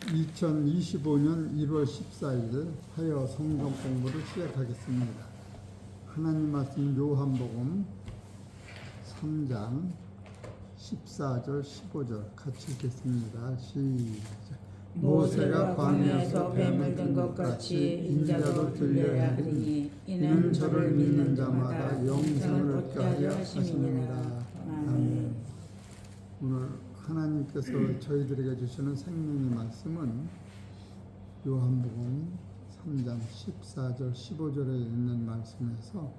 2025년 1월 14일 화요 성경 공부를 시작하겠습니다. 하나님 말씀 요한복음 3장 14절 15절 같이 읽겠습니다. 시작. 모세가 광야에서 뱀을 든 것 같이 인자도 들려야 하리니 이는 저를 믿는 자마다 영생을 얻게 하려 하시느니라. 아멘. 오늘 하나님께서 저희들에게 주시는 생명의 말씀은 요한복음 3장 14절 15절에 있는 말씀에서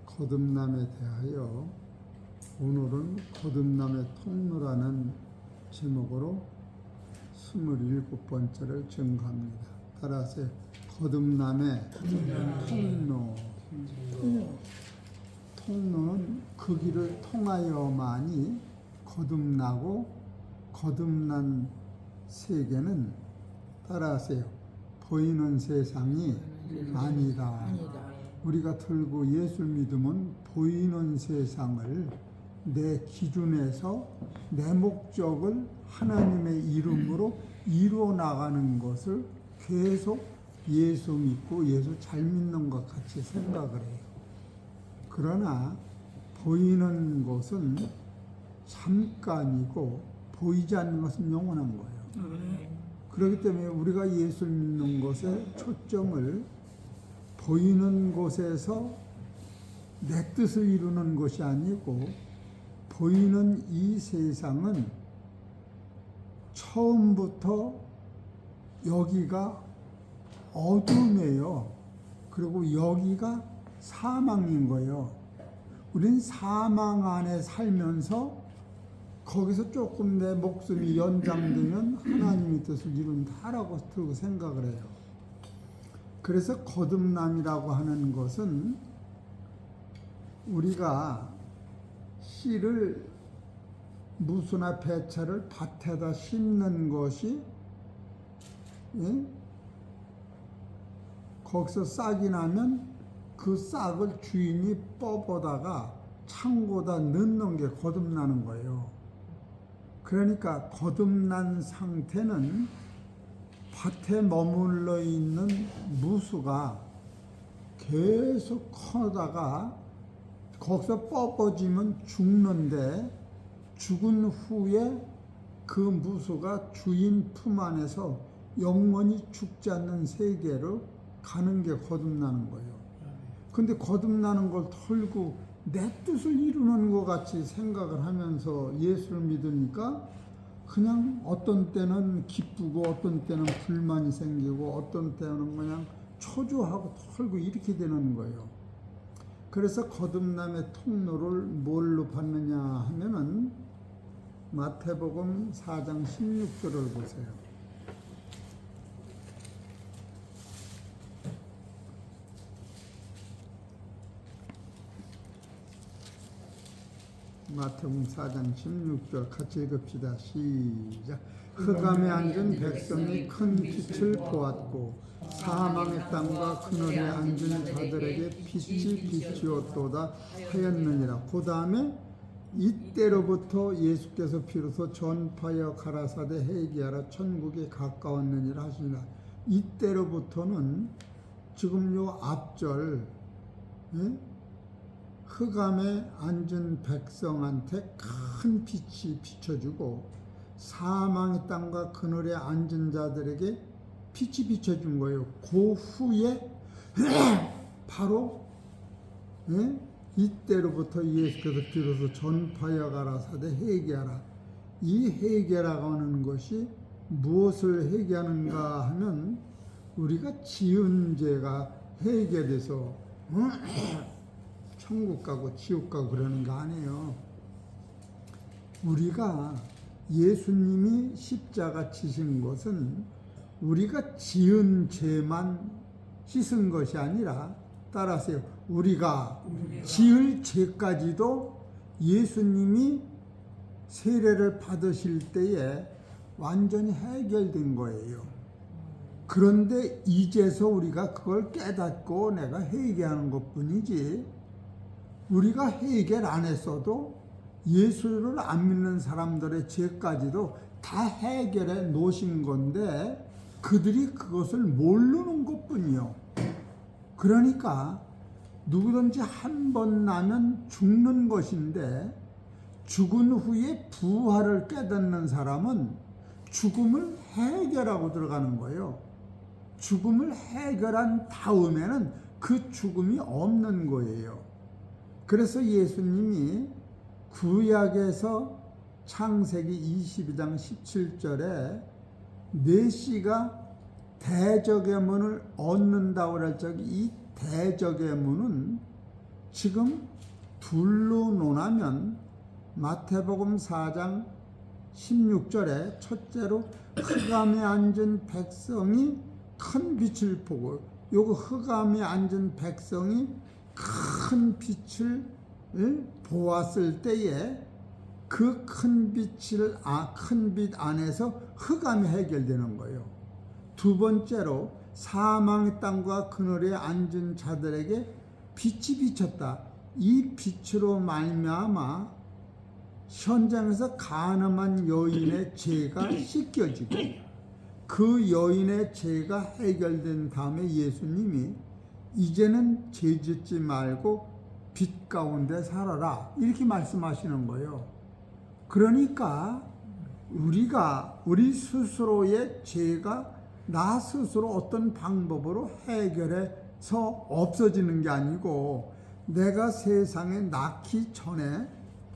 거듭남에 대하여 오늘은 거듭남의 통로라는 제목으로 27번째를 증거합니다. 따라하세요. 거듭남의 통로. 통로는 그 길을 통하여만이 거듭나고 거듭난 세계는 따라하세요. 보이는 세상이 아니다. 우리가 들고 예수 믿으면 보이는 세상을 내 기준에서 내 목적을 하나님의 이름으로 이루어 나가는 것을 계속 예수 믿고 예수 잘 믿는 것 같이 생각을 해요. 그러나 보이는 것은 잠깐이고 보이지 않는 것은 영원한 거예요. 그렇기 때문에 우리가 예수를 믿는 것에 초점을 보이는 곳에서 내 뜻을 이루는 것이 아니고 보이는 이 세상은 처음부터 여기가 어둠이에요. 그리고 여기가 사망인 거예요. 우린 사망 안에 살면서 거기서 조금 내 목숨이 연장되면 하나님의 뜻을 이룬다라고 들고 생각을 해요. 그래서 거듭남이라고 하는 것은 우리가 씨를 무수나 배차를 밭에다 심는 것이 거기서 싹이 나면 그 싹을 주인이 뽑아다가 창고다 넣는 게 거듭나는 거예요. 그러니까 거듭난 상태는 밭에 머물러 있는 무수가 계속 커다가 거기서 뽑아지면 죽는데 죽은 후에 그 무수가 주인 품 안에서 영원히 죽지 않는 세계로 가는 게 거듭나는 거예요. 근데 거듭나는 걸 털고 내 뜻을 이루는 것 같이 생각을 하면서 예수를 믿으니까 그냥 어떤 때는 기쁘고 어떤 때는 불만이 생기고 어떤 때는 그냥 초조하고 털고 이렇게 되는 거예요. 그래서 거듭남의 통로를 뭘로 받느냐 하면은 마태복음 4장 16절을 보세요. 마태복음 4장 16절 같이 읽읍시다. 시작. 흑암에 앉은 백성이 큰 빛을 보았고 사망의 땅과 그늘에 앉은 자들에게 빛이 비추었도다 하였느니라. 그 다음에 이때로부터 예수께서 비로소 전파하여 가라사대 회개하라 천국에 가까웠느니라 하시니라. 이때로부터는 지금 요 앞절 흑암에 앉은 백성한테 큰 빛이 비춰주고 사망의 땅과 그늘에 앉은 자들에게 빛이 비춰준 거예요. 그 후에 바로 이때로부터 예수께서 비로소 전파하여 가라사대 회개하라. 이 회개라고 하는 것이 무엇을 회개하는가 하면 우리가 지은 죄가 회개돼서 천국 가고 지옥 가고 그러는 거 아니에요. 우리가 예수님이 십자가 지신 것은 우리가 지은 죄만 씻은 것이 아니라 따라하세요. 우리가 지을 죄까지도 예수님이 세례를 받으실 때에 완전히 해결된 거예요. 그런데 이제서 우리가 그걸 깨닫고 내가 회개하는 것뿐이지 우리가 회개를 안 했어도 예수를 안 믿는 사람들의 죄까지도 다 해결해 놓으신 건데 그들이 그것을 모르는 것뿐이요. 그러니까 누구든지 한 번 나면 죽는 것인데 죽은 후에 부활을 깨닫는 사람은 죽음을 해결하고 들어가는 거예요. 죽음을 해결한 다음에는 그 죽음이 없는 거예요. 그래서 예수님이 구약에서 창세기 22장 17절에 메시가 대적의 문을 얻는다고 할 적에 이 대적의 문은 지금 둘로 논하면 마태복음 4장 16절에 첫째로 흑암에 앉은 백성이 큰 빛을 보고, 요거 흑암에 앉은 백성이 큰 빛을 보았을 때에 그 큰 빛 안에서 흑암이 해결되는 거예요. 두 번째로 사망의 땅과 그늘에 앉은 자들에게 빛이 비쳤다. 이 빛으로 말미암아 현장에서 간음한 여인의 죄가 씻겨지고 그 여인의 죄가 해결된 다음에 예수님이 이제는 죄 짓지 말고 빛 가운데 살아라 이렇게 말씀하시는 거예요. 그러니까 우리 스스로의 죄가 나 스스로 어떤 방법으로 해결해서 없어지는 게 아니고 내가 세상에 낳기 전에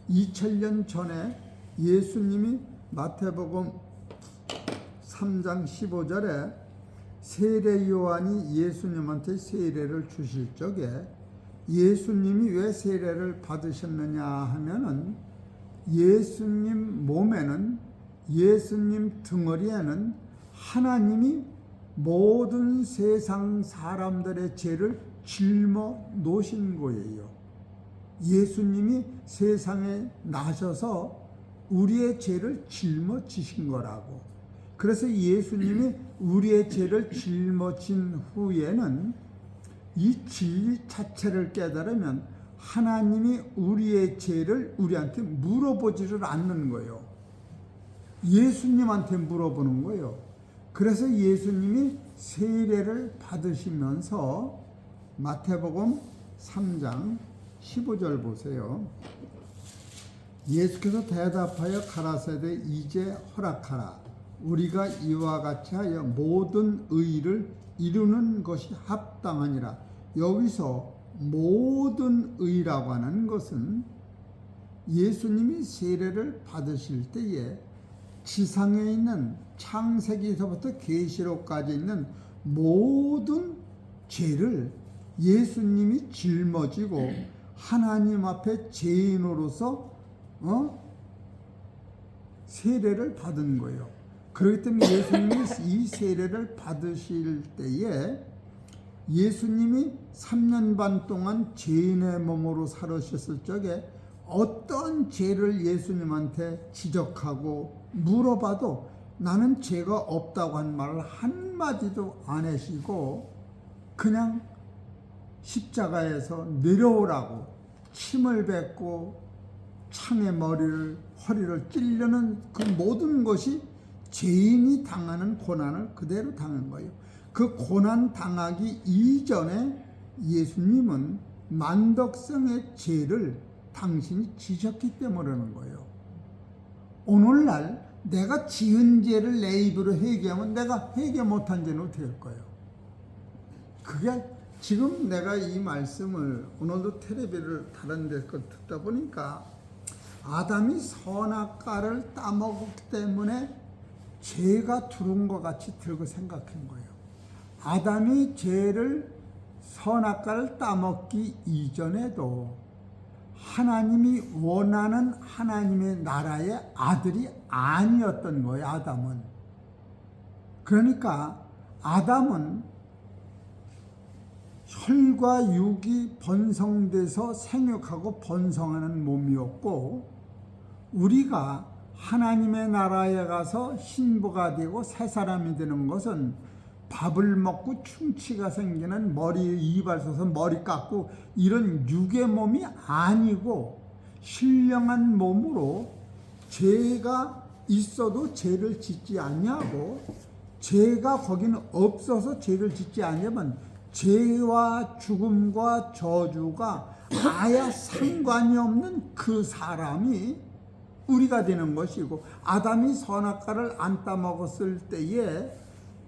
2000년 전에 예수님이 마태복음 3장 15절에 세례 요한이 예수님한테 세례를 주실 적에 예수님이 왜 세례를 받으셨느냐 하면은 예수님 몸에는, 예수님 덩어리에는 하나님이 모든 세상 사람들의 죄를 짊어 놓으신 거예요. 예수님이 세상에 나셔서 우리의 죄를 짊어지신 거라고. 그래서 예수님이 우리의 죄를 짊어진 후에는 이 진리 자체를 깨달으면 하나님이 우리의 죄를 우리한테 물어보지를 않는 거예요. 예수님한테 물어보는 거예요. 그래서 예수님이 세례를 받으시면서 마태복음 3장 15절 보세요. 예수께서 대답하여 가라사대 이제 허락하라. 우리가 이와 같이 하여 모든 의를 이루는 것이 합당하니라. 여기서 모든 의라고 하는 것은 예수님이 세례를 받으실 때에 지상에 있는 창세기에서부터 계시록까지 있는 모든 죄를 예수님이 짊어지고 하나님 앞에 죄인으로서 세례를 받은 거예요. 그렇기 때문에 예수님이 이 세례를 받으실 때에 예수님이 3년 반 동안 죄인의 몸으로 살으셨을 적에 어떤 죄를 예수님한테 지적하고 물어봐도 나는 죄가 없다고 한 말을 한마디도 안 하시고 그냥 십자가에서 내려오라고 침을 뱉고 창에 허리를 찔려는 그 모든 것이 죄인이 당하는 고난을 그대로 당한 거예요. 그 고난 당하기 이전에 예수님은 만덕성의 죄를 당신이 지셨기 때문이라는 거예요. 오늘날 내가 지은 죄를 내 입으로 회개하면 내가 회개 못한 죄는 어떻게 할 거예요? 그게 지금 내가 이 말씀을 오늘도 텔레비를 다른 데서 듣다 보니까 아담이 선악과를 따먹었기 때문에 죄가 들어온 것 같이 들고 생각한 거예요. 아담이 선악과를 따먹기 이전에도 하나님이 원하는 하나님의 나라의 아들이 아니었던 거예요, 아담은. 그러니까 아담은 혈과 육이 번성돼서 생육하고 번성하는 몸이었고, 우리가 하나님의 나라에 가서 신부가 되고 새 사람이 되는 것은 밥을 먹고 충치가 생기는 머리에 이발 써서 머리 깎고 이런 육의 몸이 아니고 신령한 몸으로 죄가 있어도 죄를 짓지 아니하고 죄가 거기는 없어서 죄를 짓지 아니하면 죄와 죽음과 저주가 아예 상관이 없는 그 사람이 우리가 되는 것이고, 아담이 선악과를 안 따먹었을 때에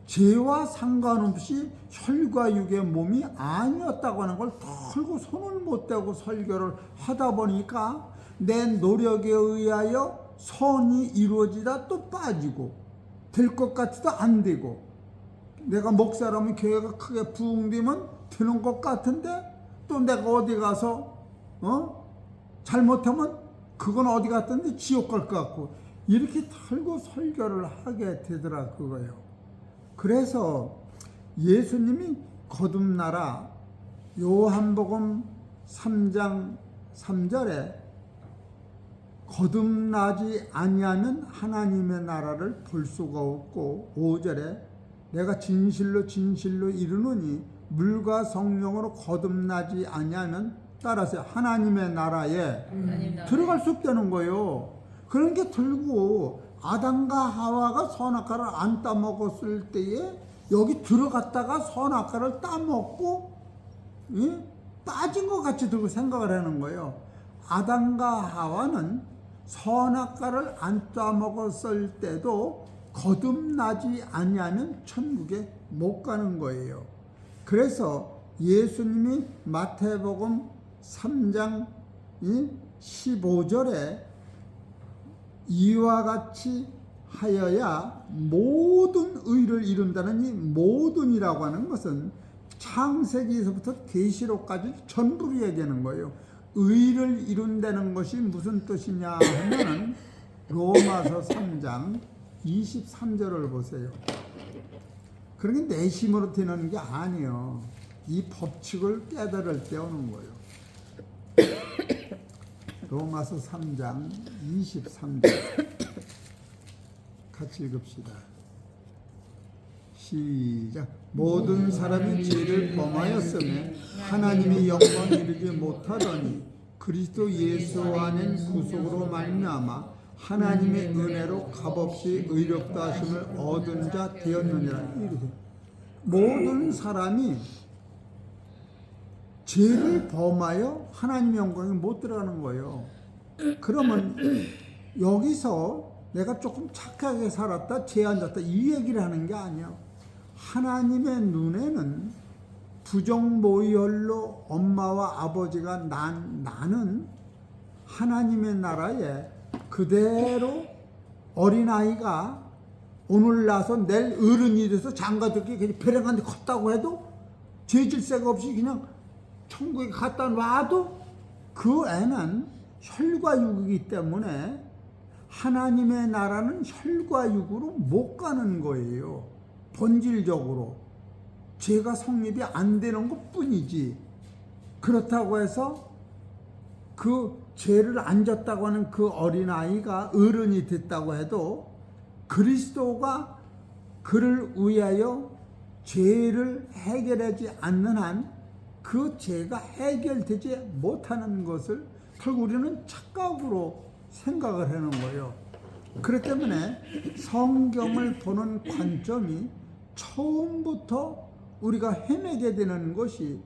죄와 상관없이 혈과 육의 몸이 아니었다고 하는 걸 털고 손을 못 대고 설교를 하다 보니까 내 노력에 의하여 선이 이루어지다 또 빠지고, 될 것 같아도 안 되고, 내가 목사라면 교회가 크게 부흥되면 되는 것 같은데 또 내가 어디 가서 잘못하면 그건 어디 갔던데 지옥 갈 것 같고, 이렇게 털고 설교를 하게 되더라 그거예요. 그래서 예수님이 거듭나라, 요한복음 3장 3절에 거듭나지 아니하면 하나님의 나라를 볼 수가 없고, 5절에 내가 진실로 진실로 이르노니 물과 성령으로 거듭나지 아니하면, 따라서 하나님의 나라에 들어갈 수 없다는 거예요. 그런 게 들고 아담과 하와가 선악과를 안 따먹었을 때에 여기 들어갔다가 선악과를 따먹고 빠진 것 같이 들고 생각을 하는 거예요. 아담과 하와는 선악과를 안 따먹었을 때도 거듭나지 아니하면 천국에 못 가는 거예요. 그래서 예수님이 마태복음 3장 15절에 이와 같이 하여야 모든 의를 이룬다는 이 모든이라고 하는 것은 창세기에서부터 계시록까지 전부를 얘기하는 거예요. 의를 이룬다는 것이 무슨 뜻이냐 하면 로마서 3장 23절을 보세요. 그런 게 내 힘으로 되는 게 아니에요. 이 법칙을 깨달을 때 오는 거예요. 로마서 3장 23절 같이 읽읍시다. 시작. 모든 사람이 죄를 범하였으며 하나님의 영광 이르지 못하더니 그리스도 예수 안에 구속으로 말미암아 하나님의 은혜로 값없이 의롭다 하심을 얻은 자 되었느니라. 이렇게 모든 사람이 죄를 범하여 하나님의 영광에 못 들어가는 거예요. 그러면 여기서 내가 조금 착하게 살았다, 죄 안 졌다 이 얘기를 하는 게 아니야. 하나님의 눈에는 부정모의혈로 엄마와 아버지가 나는 하나님의 나라에 그대로 어린아이가 오늘 나서 내일 어른이 돼서 장가듣기 그냥 배령한테 컸다고 해도 죄질새가 없이 그냥 천국에 갔다 와도 그 애는 혈과 육이기 때문에 하나님의 나라는 혈과 육으로 못 가는 거예요. 본질적으로 죄가 성립이 안 되는 것 뿐이지. 그렇다고 해서 그 죄를 안 졌다고 하는 그 어린아이가 어른이 됐다고 해도 그리스도가 그를 위하여 죄를 해결하지 않는 한 그 죄가 해결되지 못하는 것을 결국 우리는 착각으로 생각을 하는 거예요. 그렇기 때문에 성경을 보는 관점이 처음부터 우리가 헤매게 되는 것이,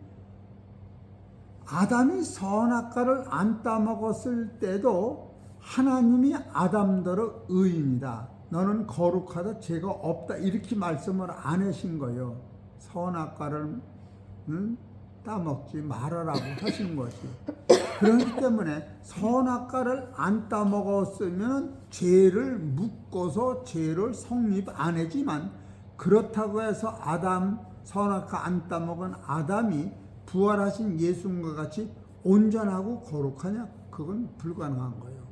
아담이 선악과를 안 따먹었을 때도 하나님이 아담더러 의인이다, 너는 거룩하다, 죄가 없다, 이렇게 말씀을 안 하신 거예요. 선악과를 따먹지 말아라고 하신 것이. 그렇기 때문에 선악과를 안 따먹었으면 죄를 묶어서 죄를 성립 안 하지만, 그렇다고 해서 아담 선악과 안 따먹은 아담이 부활하신 예수님과 같이 온전하고 거룩하냐? 그건 불가능한 거예요.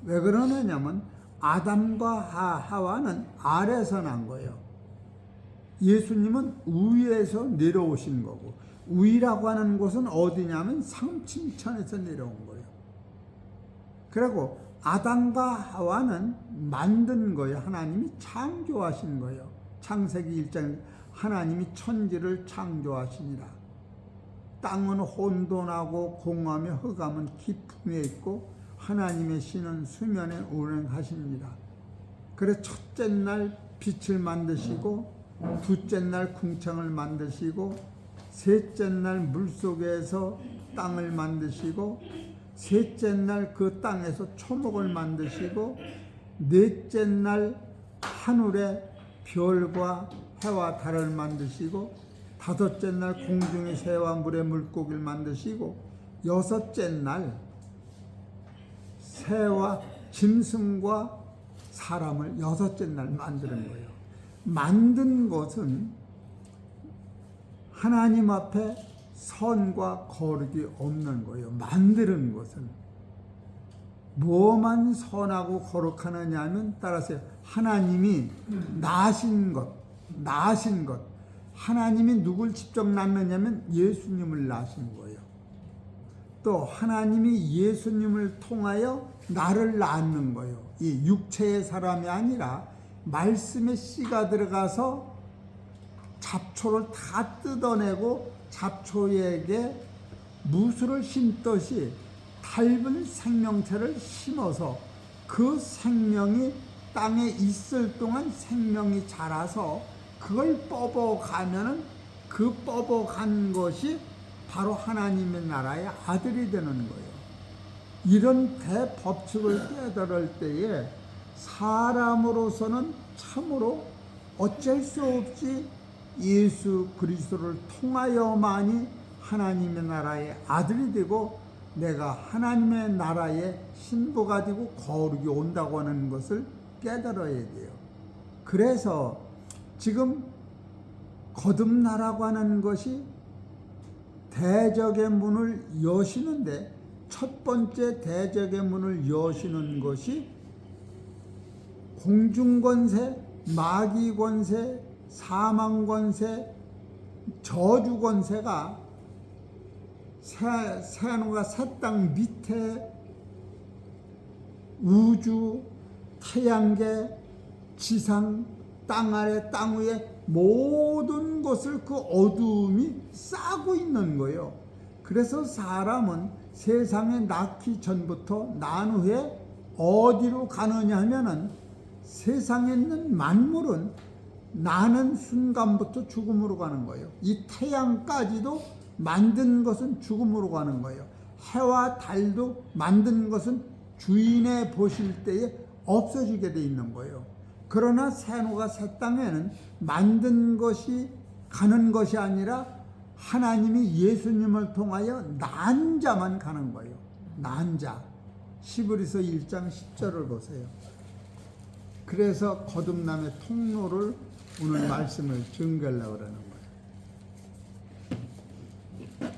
왜 그러느냐면 아담과 하와는 아래에서 난 거예요. 예수님은 위에서 내려오신 거고, 위라고 하는 곳은 어디냐면 상층천에서 내려온 거예요. 그리고 아담과 하와는 만든 거예요. 하나님이 창조하신 거예요. 창세기 1장 하나님이 천지를 창조하시니라. 땅은 혼돈하고 공허하며 흑암은 깊음에 있고 하나님의 신은 수면에 운행하십니다. 그래 첫째 날 빛을 만드시고 둘째 날 궁창을 만드시고 셋째 날 물속에서 땅을 만드시고 셋째 날 그 땅에서 초목을 만드시고 넷째 날 하늘에 별과 해와 달을 만드시고 다섯째 날 공중의 새와 물의 물고기를 만드시고 여섯째 날 새와 짐승과 사람을 여섯째 날 만드는 거예요. 만든 것은 하나님 앞에 선과 거룩이 없는 거예요. 만드는 것은 뭐만 선하고 거룩하느냐 하면 따라서 하나님이 낳으신 것. 하나님이 누굴 직접 낳느냐면 예수님을 낳으신 거예요. 또 하나님이 예수님을 통하여 나를 낳는 거예요. 이 육체의 사람이 아니라 말씀의 씨가 들어가서 잡초를 다 뜯어내고 잡초에게 무수를 심듯이 닮은 생명체를 심어서 그 생명이 땅에 있을 동안 생명이 자라서 그걸 뽑아가면은 그 뽑아간 것이 바로 하나님의 나라의 아들이 되는 거예요. 이런 대법칙을 깨달을 때에 사람으로서는 참으로 어쩔 수 없이 예수 그리스도를 통하여만이 하나님의 나라의 아들이 되고 내가 하나님의 나라의 신부가 되고 거룩이 온다고 하는 것을 깨달아야 돼요. 그래서 지금 거듭나라고 하는 것이 대적의 문을 여시는데 첫 번째 대적의 문을 여시는 것이 공중권세, 마귀권세, 사망권세, 저주권세가 새하늘과 새 땅 밑에 우주, 태양계, 지상, 땅 아래, 땅 위에 모든 것을 그 어두움이 싸고 있는 거예요. 그래서 사람은 세상에 낳기 전부터 난 후에 어디로 가느냐 하면은 세상에 있는 만물은 나는 순간부터 죽음으로 가는 거예요. 이 태양까지도 만든 것은 죽음으로 가는 거예요. 해와 달도 만든 것은 주인의 보실 때에 없어지게 돼 있는 거예요. 그러나 새하늘과 새 땅에는 만든 것이 가는 것이 아니라 하나님이 예수님을 통하여 난 자만 가는 거예요. 난 자. 히브리서 1장 10절을 보세요. 그래서 거듭남의 통로를 오늘 말씀을 증거하려고 그러는 거예요.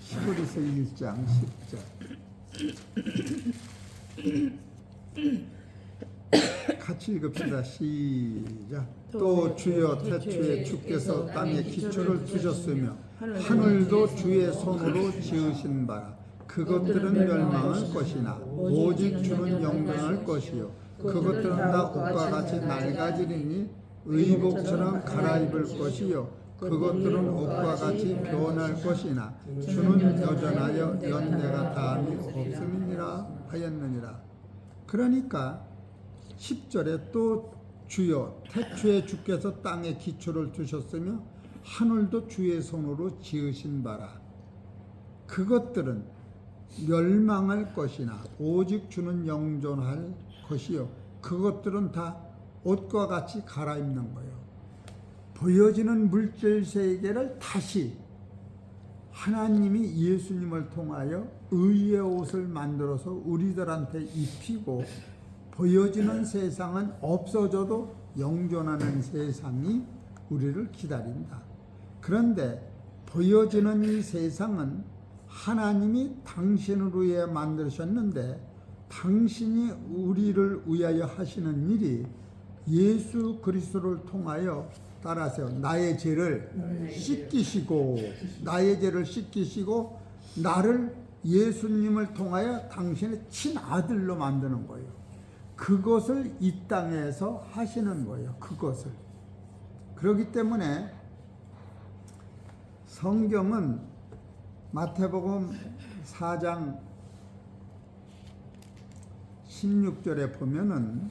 히브리서 1장 10절. 같이 읽읍시다. 시작. 또 주여 태초에 주께서 땅에 기초를 두셨으며 하늘도 주의 손으로 지으신 바라. 그것들은 멸망할 것이나 오직 주는 영원할 것이요 그것들은 다 옷과 같이 낡아지리니 의복처럼 갈아입을 것이요 그것들은 옷과 같이 변할 것이나 주는 여전하여 연대가 다함이 없음이니라 하였느니라. 그러니까 10절에 또 주여 태초에 주께서 땅에 기초를 두셨으며 하늘도 주의 손으로 지으신 바라. 그것들은 멸망할 것이나 오직 주는 영존할 것이요 그것들은 다 옷과 같이 갈아입는 거예요. 보여지는 물질 세계를 다시 하나님이 예수님을 통하여 의의 옷을 만들어서 우리들한테 입히고 보여지는 세상은 없어져도 영존하는 세상이 우리를 기다린다. 그런데 보여지는 이 세상은 하나님이 당신을 위해 만드셨는데 당신이 우리를 위하여 하시는 일이 예수 그리스도를 통하여 따라서 나의 죄를 씻기시고 나를 예수님을 통하여 당신의 친아들로 만드는 거예요. 그것을 이 땅에서 하시는 거예요. 그것을. 그렇기 때문에 성경은 마태복음 4장 16절에 보면은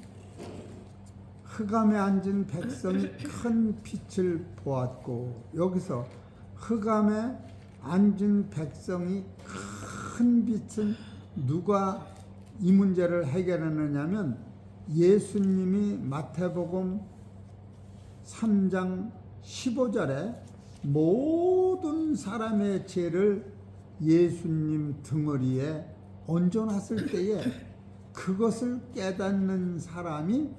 흑암에 앉은 백성이 큰 빛을 보았고, 여기서 흑암에 앉은 백성이 큰 빛은 누가 이 문제를 해결했느냐면 예수님이 마태복음 3장 15절에 모든 사람의 죄를 예수님 등허리에 얹어놨을 때에 그것을 깨닫는 사람이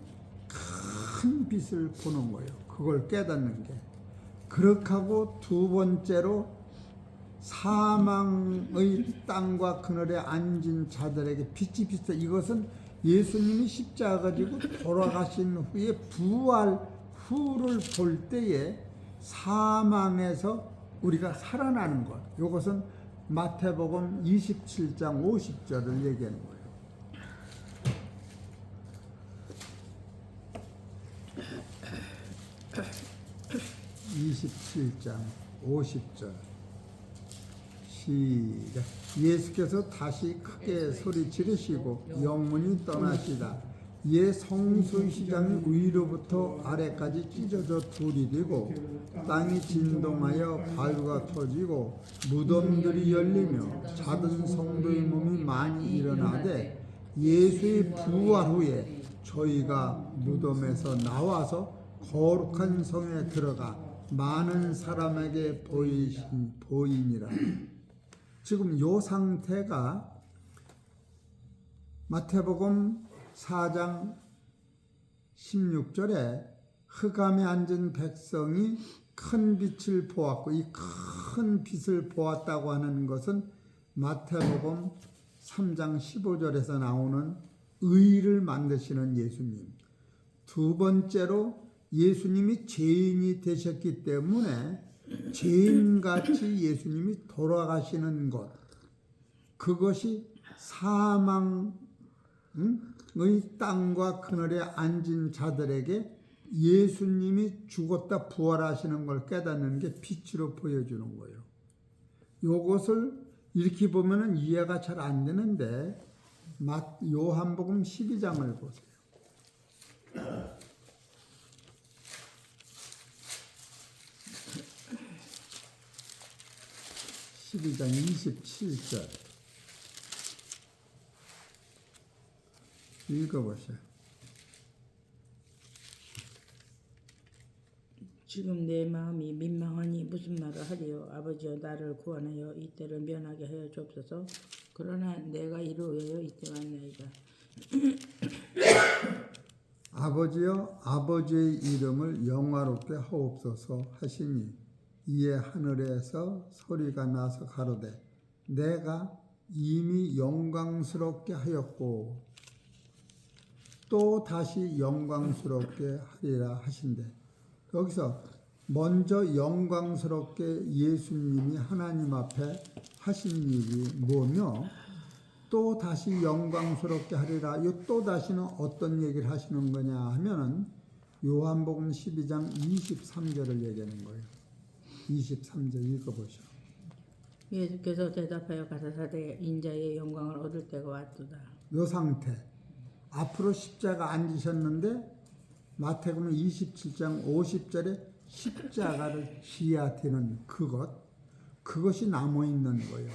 큰 빛을 보는 거예요. 그걸 깨닫는 게. 그렇게 하고 두 번째로 사망의 땅과 그늘에 앉은 자들에게 빛이 비쳐. 이것은 예수님이 십자가 지고 돌아가신 후에 부활 후를 볼 때에 사망에서 우리가 살아나는 것. 이것은 마태복음 27장 50절을 얘기하는 거예요. 27장 50절 시작. 예수께서 다시 크게 소리 지르시고 영문이 떠나시다. 예 성소시장이 위로부터 아래까지 찢어져 둘이 되고 땅이 진동하여 바위가 터지고 무덤들이 열리며 작은 성도의 몸이 많이 일어나되 예수의 부활 후에 저희가 무덤에서 나와서 거룩한 성에 들어가 많은 사람에게 보이니라. 지금 이 상태가 마태복음 4장 16절에 흑암에 앉은 백성이 큰 빛을 보았고, 이 큰 빛을 보았다고 하는 것은 마태복음 3장 15절에서 나오는 의를 만드시는 예수님. 두 번째로 예수님이 죄인이 되셨기 때문에 죄인같이 예수님이 돌아가시는 것, 그것이 사망의 땅과 그늘에 앉은 자들에게 예수님이 죽었다 부활하시는 걸 깨닫는 게 빛으로 보여주는 거예요. 이것을 이렇게 보면 이해가 잘 안 되는데 요한복음 12장을 보세요. 12장 27절 읽어보세요. 지금 내 마음이 민망하니 무슨 말을 하리요. 아버지여 나를 구원하여 이때를 면하게 하여 주옵소서. 그러나 내가 이루어야 이때 왔나이다. 아버지여 아버지의 이름을 영화롭게 하옵소서 하시니 이에 하늘에서 소리가 나서 가로되 내가 이미 영광스럽게 하였고 또 다시 영광스럽게 하리라 하신대. 여기서 먼저 영광스럽게 예수님이 하나님 앞에 하신 일이 뭐며 또 다시 영광스럽게 하리라. 이 또 다시는 어떤 얘기를 하시는 거냐 하면은 요한복음 12장 23절을 얘기하는 거예요. 23절 읽어보시오. 예수께서 대답하여 가라사대 인자의 영광을 얻을 때가 왔도다. 요 상태 앞으로 십자가 앉으셨는데 마태복음 27장 50절에 십자가를 지어야 되는 그것이 남아 있는 거예요.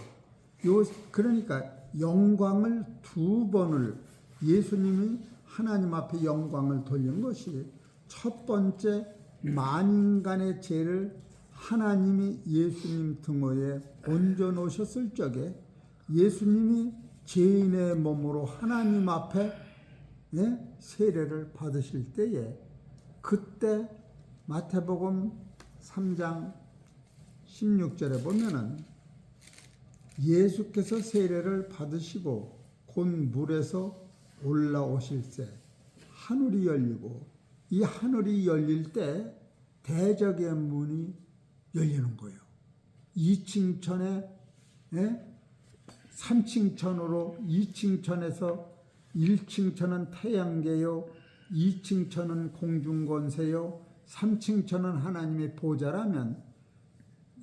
그러니까 영광을 두 번을 예수님이 하나님 앞에 영광을 돌린 것이 첫 번째 만인간의 죄를 하나님이 예수님 등호에 얹어 놓으셨을 적에 예수님이 죄인의 몸으로 하나님 앞에 세례를 받으실 때에 그때 마태복음 3장 16절에 보면은 예수께서 세례를 받으시고 곧 물에서 올라오실새 하늘이 열리고 이 하늘이 열릴 때 대적의 문이 열리는 거예요. 2층 천에 3층 천으로 2층 천에서 1층 천은 태양계요 2층 천은 공중권세요 3층 천은 하나님의 보좌라면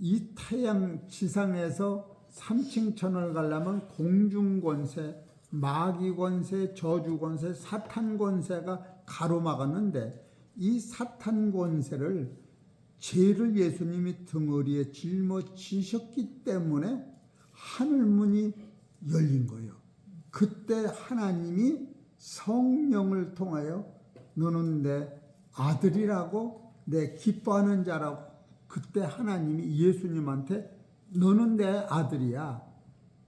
이 태양 지상에서 3층 천을 가려면 공중권세, 마귀권세, 저주권세, 사탄권세가 가로막았는데 이 사탄 권세를, 죄를 예수님이 등허리에 짊어지셨기 때문에 하늘문이 열린 거예요. 그때 하나님이 성령을 통하여 너는 내 아들이라고, 내 기뻐하는 자라고, 그때 하나님이 예수님한테 너는 내 아들이야.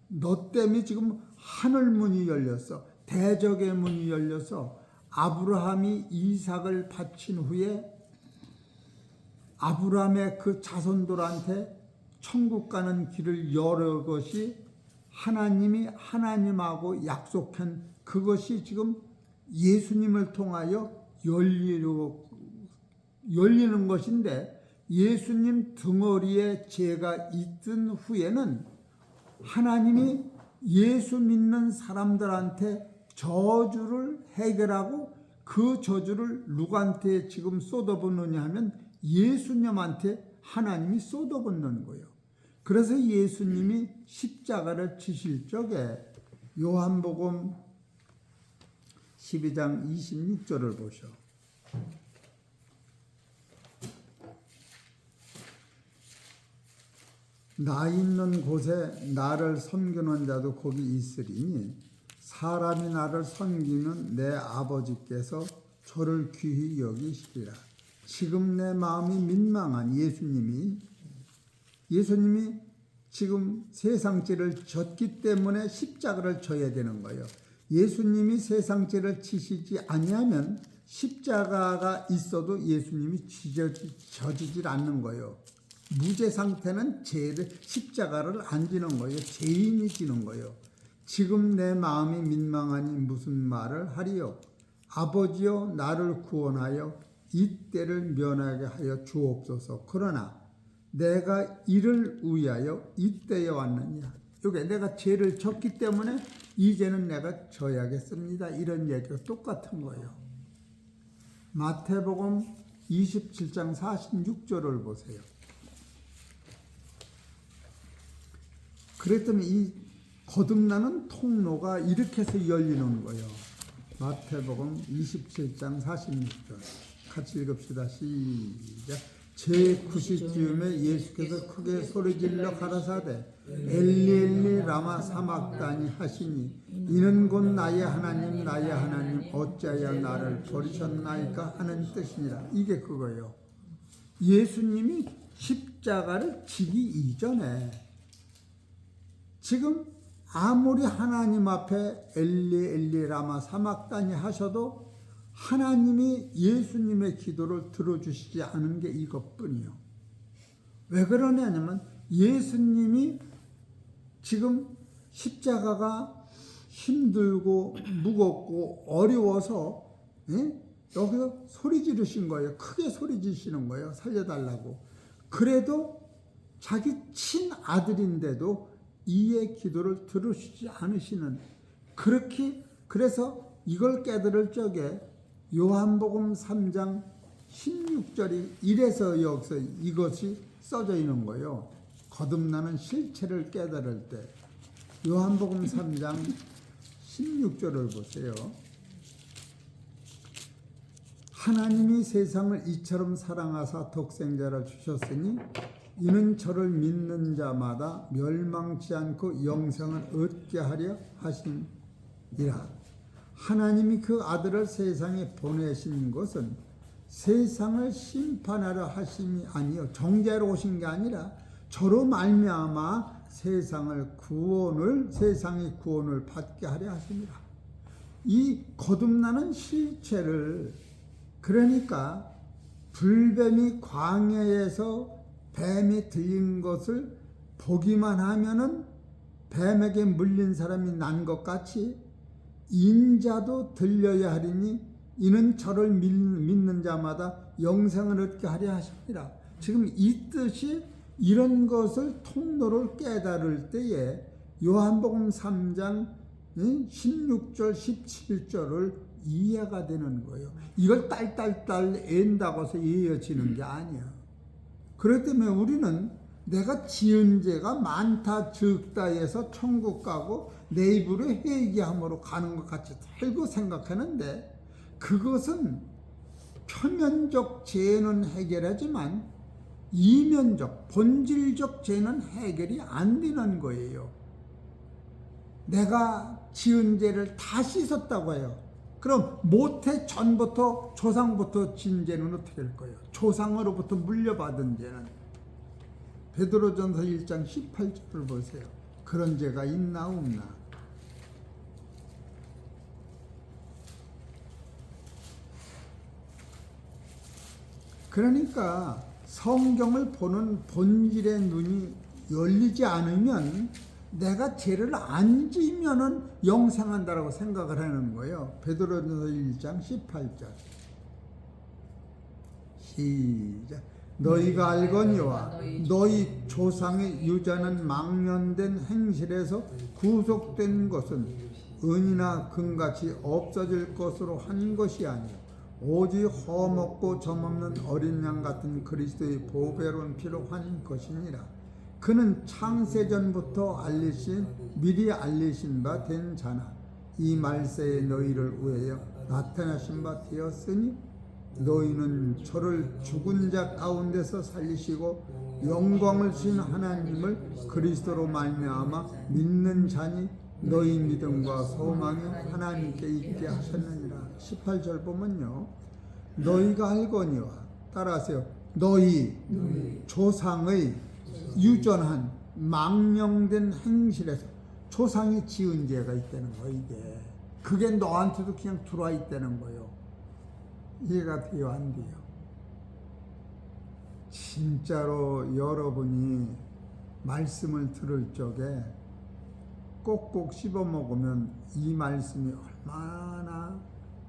너 때문에 지금 하늘문이 열렸어. 대적의 문이 열려서 아브라함이 이삭을 바친 후에 아브라함의 그 자손들한테 천국 가는 길을 여러 것이 하나님이 하나님하고 약속한 그것이 지금 예수님을 통하여 열리는 것인데, 예수님 등허리에 죄가 있던 후에는 하나님이 예수 믿는 사람들한테 저주를 해결하고, 그 저주를 누구한테 지금 쏟아붓느냐 하면 예수님한테 하나님이 쏟아붓는 거예요. 그래서 예수님이 십자가를 지실 적에 요한복음 12장 26절을 보셔. 나 있는 곳에 나를 섬기는 자도 거기 있으리니 사람이 나를 섬기면 내 아버지께서 저를 귀히 여기시리라. 지금 내 마음이 민망한 예수님이 지금 세상죄를 졌기 때문에 십자가를 져야 되는 거예요. 예수님이 세상죄를 지시지 아니하면 십자가가 있어도 예수님이 져지질 않는 거예요. 무죄 상태는 십자가를 안 지는 거예요. 죄인이 지는 거예요. 지금 내 마음이 민망하니 무슨 말을 하리요? 아버지여, 나를 구원하여 이 때를 면하게 하여 주옵소서. 그러나 내가 이를 위하여 이때에 왔느냐. 이게 내가 죄를 졌기 때문에 이제는 내가 져야겠습니다. 이런 얘기가 똑같은 거예요. 마태복음 27장 46절을 보세요. 그랬더니 이 거듭나는 통로가 이렇게 해서 열리는 거예요. 마태복음 27장 46절 같이 읽읍시다. 시작. 제9시쯤에 예수께서 크게 소리질러 가라사대 엘리 엘리 라마 사막다니 하시니 이는 곧 나의 하나님 나의 하나님 어찌하여 나를 버리셨나이까 하는 뜻이니라. 이게 그거예요. 예수님이 십자가를 지기 이전에 지금 아무리 하나님 앞에 엘리 엘리 라마 사막다니 하셔도 하나님이 예수님의 기도를 들어주시지 않은 게 이것뿐이요. 왜 그러냐면 예수님이 지금 십자가가 힘들고 무겁고 어려워서 여기서 소리 지르신 거예요. 크게 소리 지르시는 거예요. 살려달라고. 그래도 자기 친아들인데도 이의 기도를 들으시지 않으시는, 그래서 이걸 깨달을 적에 요한복음 3장 16절이 이래서 여기서 이것이 써져 있는 거예요. 거듭나는 실체를 깨달을 때 요한복음 3장 16절을 보세요. 하나님이 세상을 이처럼 사랑하사 독생자를 주셨으니 이는 저를 믿는 자마다 멸망치 않고 영생을 얻게 하려 하심이라. 하나님이 그 아들을 세상에 보내신 것은 세상을 심판하려 하심이 아니요 정죄하러 오신 게 아니라 저로 말미암아 세상의 구원을 받게 하려 하십니다. 이 거듭나는 실체를, 그러니까 불뱀이 광야에서 뱀이 들린 것을 보기만 하면은 뱀에게 물린 사람이 난 것 같이 인자도 들려야 하리니 이는 저를 믿는 자마다 영생을 얻게 하려 하십니다. 지금 이 뜻이 이런 것을 통로를 깨달을 때에 요한복음 3장 16절 17절을 이해가 되는 거예요. 이걸 딸딸딸 앤다고 해서 이해지는 게 아니야. 그렇기 때문에 우리는 내가 지은 죄가 많다 적다 해서 천국 가고 내 입으로 회개함으로 가는 것 같이 살고 생각하는데, 그것은 표면적 죄는 해결하지만 이면적, 본질적 죄는 해결이 안 되는 거예요. 내가 지은 죄를 다 씻었다고 해요. 그럼 모태 전부터 조상부터 진 죄는 어떻게 할 거예요? 조상으로부터 물려받은 죄는. 베드로전서 1장 18절을 보세요. 그런 죄가 있나 없나? 그러니까 성경을 보는 본질의 눈이 열리지 않으면 내가 죄를 안 지면은 영생한다라고 생각을 하는 거예요. 베드로전서 1장 18절. 시작. 너희가 알거니와 너희 조상의 유자는 망령된 행실에서 구속된 것은 은이나 금같이 없어질 것으로 한 것이 아니요 오직 허먹고 점없는 어린 양 같은 그리스도의 보배로운 피로 한 것이니라. 그는 창세전부터 미리 알리신 바 된 자나 이 말세에 너희를 위하여 나타나신 바 되었으니 너희는 저를 죽은 자 가운데서 살리시고 영광을 주신 하나님을 그리스도로 말미암아 믿는 자니 너희 믿음과 소망이 하나님께 있게 하셨느니라. 18절 보면요, 너희가 알거니와, 따라하세요. 너희 조상의 유전한 망령된 행실에서 조상이 지은 죄가 있다는 거. 이게 그게 너한테도 그냥 들어와 있다는 거예요. 이해가 돼요, 안 돼요? 진짜로 여러분이 말씀을 들을 적에 꼭꼭 씹어 먹으면 이 말씀이 얼마나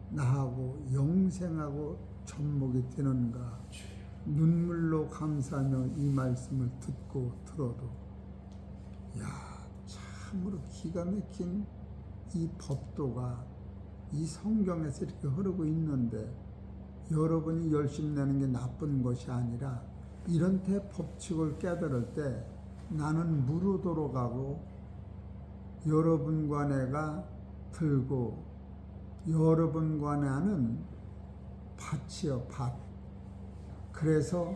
나하고 영생하고 접목이 되는가 눈물로 감사하며 이 말씀을 듣고 들어도, 야, 참으로 기가 막힌 이 법도가 이 성경에서 이렇게 흐르고 있는데, 여러분이 열심히 내는 게 나쁜 것이 아니라 이런 대법칙을 깨달을 때 나는 무르도록 가고 여러분과 내가 들고 여러분과 나는 밭이요, 밭. 그래서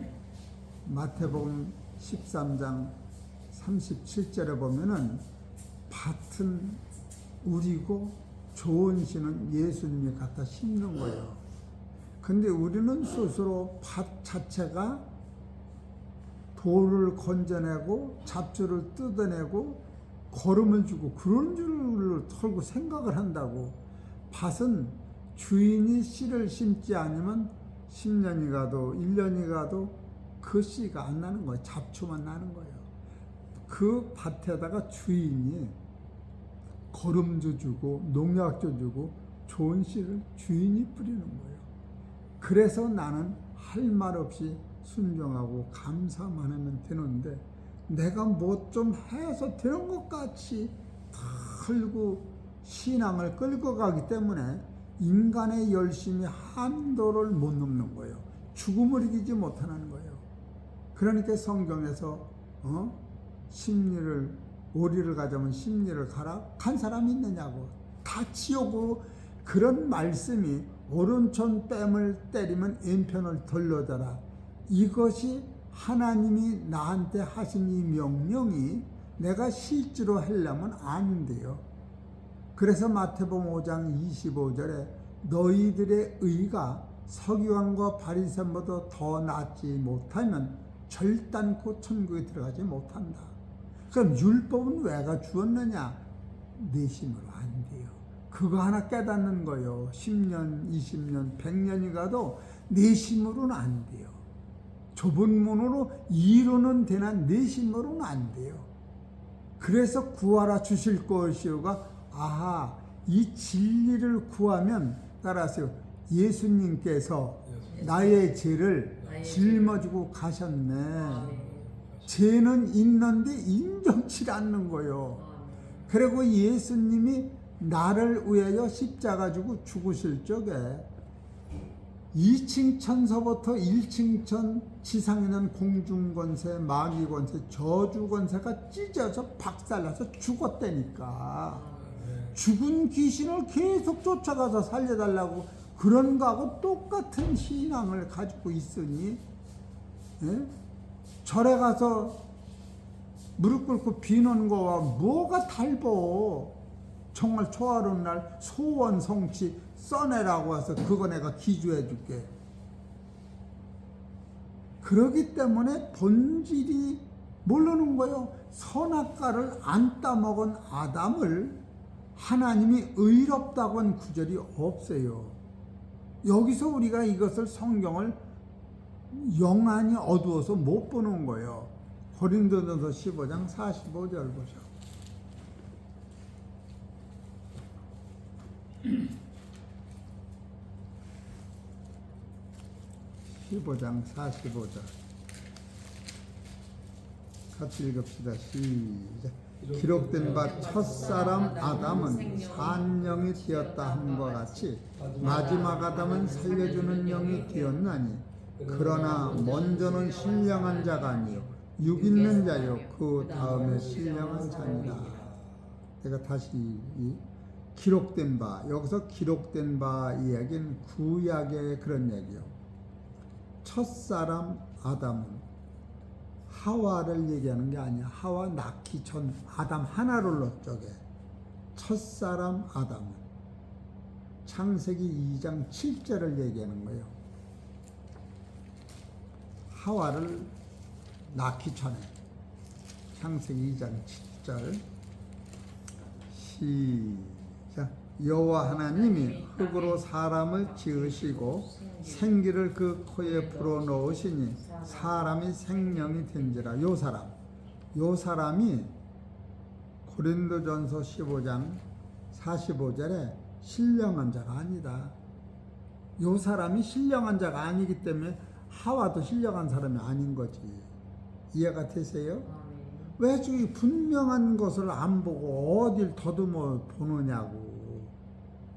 마태복음 13장 37절에 보면은 밭은 우리고 좋은 씨는 예수님이 갖다 심는 거예요. 근데 우리는 스스로 밭 자체가 돌을 건져내고 잡초를 뜯어내고 거름을 주고 그런 줄을 털고 생각을 한다고. 밭은 주인이 씨를 심지 않으면 10년이 가도 1년이 가도 그 씨가 안 나는 거예요. 잡초만 나는 거예요. 그 밭에다가 주인이 거름도 주고 농약도 주고 좋은 씨를 주인이 뿌리는 거예요. 그래서 나는 할 말 없이 순종하고 감사만 하면 되는데, 내가 뭐 좀 해서 되는 것 같이 털고 신앙을 끌고 가기 때문에 인간의 열심이 한도를 못 넘는 거예요. 죽음을 이기지 못하는 거예요. 그러니까 성경에서 오리를 가자면 십리를 가라 간 사람이 있느냐고. 다 지옥으로. 그런 말씀이 오른손 뺨을 때리면 왼편을 돌려다라. 이것이 하나님이 나한테 하신 이 명령이 내가 실제로 하려면 안 돼요. 그래서 마태복음 5장 25절에 너희들의 의가 서기관과 바리새인보다 더 낫지 못하면 결단코 천국에 들어가지 못한다. 그럼 율법은 왜가 주었느냐? 내심으로 안 돼요. 그거 하나 깨닫는 거예요. 10년, 20년, 100년이 가도 내심으로는 안 돼요. 좁은 문으로 이루는 되나 내심으로는 안 돼요. 그래서 구하라 주실 것이오가, 아하, 이 진리를 구하면, 따라하세요. 예수님께서 나의 죄를 짊어지고 가셨네. 죄는 있는데 인정치 않는 거예요. 그리고 예수님이 나를 위하여 십자가 지고 죽으실 적에 2층 천서부터 1층 천 지상에 있는 공중권세, 마귀권세, 저주권세가 찢어져 박살나서 죽었다니까. 죽은 귀신을 계속 쫓아가서 살려달라고 그런 거하고 똑같은 신앙을 가지고 있으니, 예? 절에 가서 무릎 꿇고 비는 거와 뭐가 달보. 정말 초하루는 날 소원 성취 써내라고 해서 그거 내가 기주해 줄게. 그러기 때문에 본질이 모르는 거예요. 선악과를 안 따먹은 아담을 하나님이 의롭다고 한 구절이 없어요. 여기서 우리가 이것을 성경을 영안이 어두워서 못 보는 거예요. 고린도전서 15장 45절 보셔. 15장 45절 같이 읽읍시다. 시작. 기록된 바 첫사람 아담은 산영이 되었다 함과 같이 마지막 아담은 살려주는 영이 되었나니 그러나 먼저는 신령한 자가 아니요 육 있는 자요 그 다음에 신령한 자니라. 내가 다시 기록된 바, 여기서 기록된 바 이야기는 구약의 그런 얘기요. 첫사람 아담은 하와를 얘기하는 게 아니야. 하와 낳기 전 아담 하나를 어쩌게. 첫사람 아담은 창세기 2장 7절을 얘기하는 거예요. 하와를 낳기 전에 창세기 2장 7절 시작. 여호와 하나님이 흙으로 사람을 지으시고 생기를 그 코에 불어넣으시니 사람이 생명이 된지라. 요 사람이 고린도전서 15장 45절에 신령한 자가 아니다. 요 사람이 신령한 자가 아니기 때문에 하와도 신령한 사람이 아닌 거지. 이해가 되세요? 왜 저기 분명한 것을 안 보고 어딜 더듬어 보느냐고.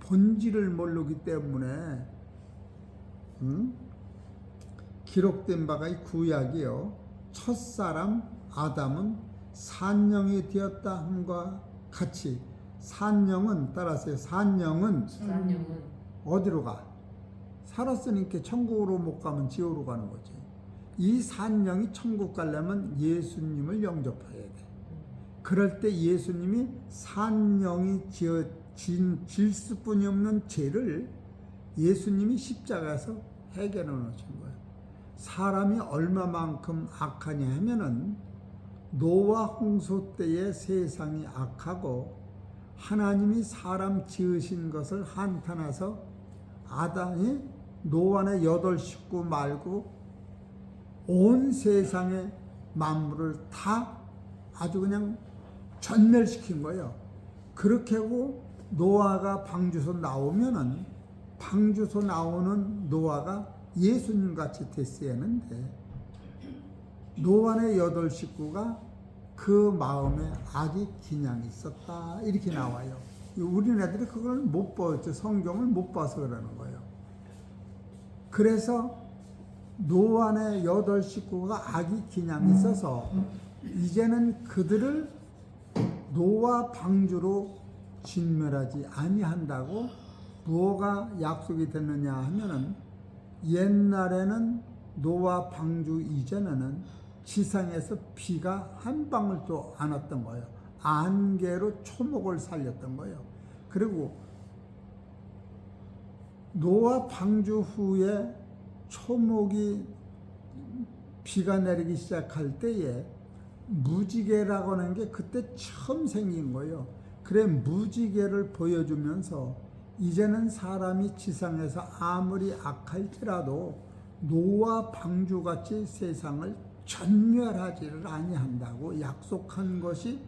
본질을 모르기 때문에. 기록된 바가 이 구약이요. 첫사람 아담은 산영이 되었다 함과 같이. 산영은 따라서요. 산영은 어디로 가? 살았으니까 천국으로 못 가면 지옥으로 가는 거지. 이 산영이 천국 가려면 예수님을 영접해야 돼. 그럴 때 예수님이 산영이 질 수뿐이 없는 죄를 예수님이 십자가에서 해결해 놓으신 거예요. 사람이 얼마만큼 악하냐 하면은 노아 홍수 때의 세상이 악하고 하나님이 사람 지으신 것을 한탄해서 아담이 노아의 8 식구 말고 온 세상의 만물을 다 아주 그냥 전멸시킨 거예요. 그렇게 하고 노아가 방주소 나오면은 방주소 나오는 노아가 예수님 같이 됐어야 하는데 노아의 8 식구가 그 마음에 악이 기냥이 있었다 이렇게 나와요. 우리네들이 그걸 못 봤죠. 성경을 못 봐서 그러는 거예요. 그래서 노아의 8 식구가 악이 기냥이 있어서 이제는 그들을 노아 방주로 진멸하지 아니한다고. 뭐가 약속이 됐느냐 하면은 옛날에는 노아 방주 이전에는 지상에서 비가 한 방울도 안 왔던 거예요. 안개로 초목을 살렸던 거예요. 그리고 노아 방주 후에 초목이 비가 내리기 시작할 때에 무지개라고 하는 게 그때 처음 생긴 거예요. 그래 무지개를 보여주면서 이제는 사람이 지상에서 아무리 악할지라도 노아 방주같이 세상을 전멸하지를 아니한다고 약속한 것이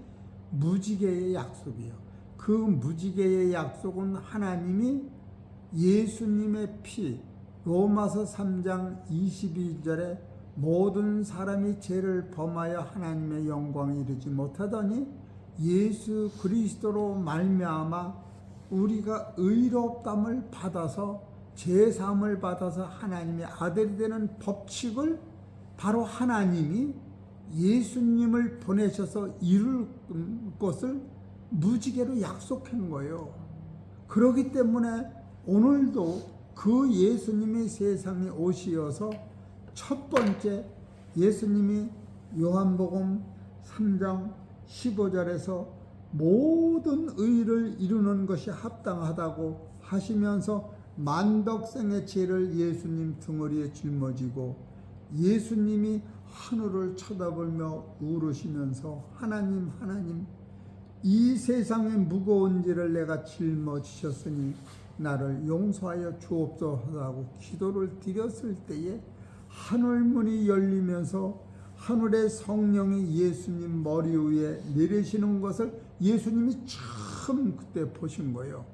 무지개의 약속이에요. 그 무지개의 약속은 하나님이 예수님의 피, 로마서 3장 22절에 모든 사람이 죄를 범하여 하나님의 영광에 이르지 못하더니 예수 그리스도로 말미암아 우리가 의롭담을 받아서 제사함을 받아서 하나님의 아들이 되는 법칙을 바로 하나님이 예수님을 보내셔서 이룰 것을 무지개로 약속한 거예요. 그렇기 때문에 오늘도 그 예수님이 세상에 오시어서 첫 번째 예수님이 요한복음 3장 15절에서 모든 의를 이루는 것이 합당하다고 하시면서 만덕생의 죄를 예수님 등허리에 짊어지고 예수님이 하늘을 쳐다보며 울으시면서 하나님 하나님 이 세상의 무거운 죄를 내가 짊어지셨으니 나를 용서하여 주옵소서하고 기도를 드렸을 때에 하늘문이 열리면서 하늘의 성령이 예수님 머리 위에 내리시는 것을 예수님이 처음 그때 보신 거예요.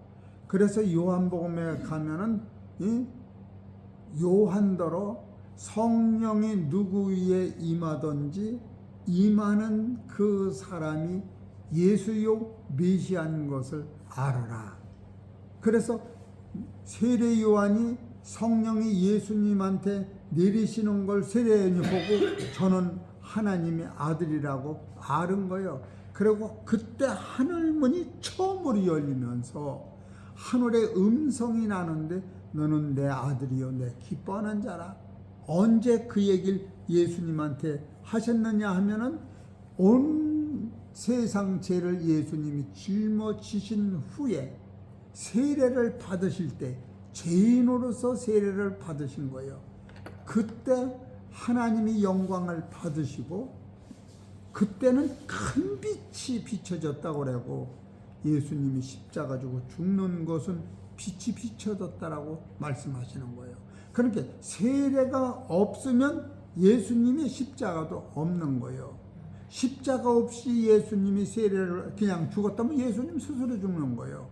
그래서 요한복음에 가면은 요한더러 성령이 누구 위에 임하든지 임하는 그 사람이 예수요 메시아인 것을 알아라. 그래서 세례 요한이 성령이 예수님한테 내리시는 걸 세례 요한이 보고 저는 하나님의 아들이라고 알은 거예요. 그리고 그때 하늘문이 처음으로 열리면서 하늘의 음성이 나는데 너는 내 아들이요 내 기뻐하는 자라. 언제 그 얘기를 예수님한테 하셨느냐 하면은 온 세상 죄를 예수님이 짊어지신 후에 세례를 받으실 때 죄인으로서 세례를 받으신 거예요. 그때 하나님이 영광을 받으시고 그때는 큰 빛이 비춰졌다고 그러고 예수님이 십자가 지고 죽는 것은 빛이 비춰졌다라고 말씀하시는 거예요. 그러니까 세례가 없으면 예수님의 십자가도 없는 거예요. 십자가 없이 예수님이 세례를 그냥 죽었다면 예수님 스스로 죽는 거예요.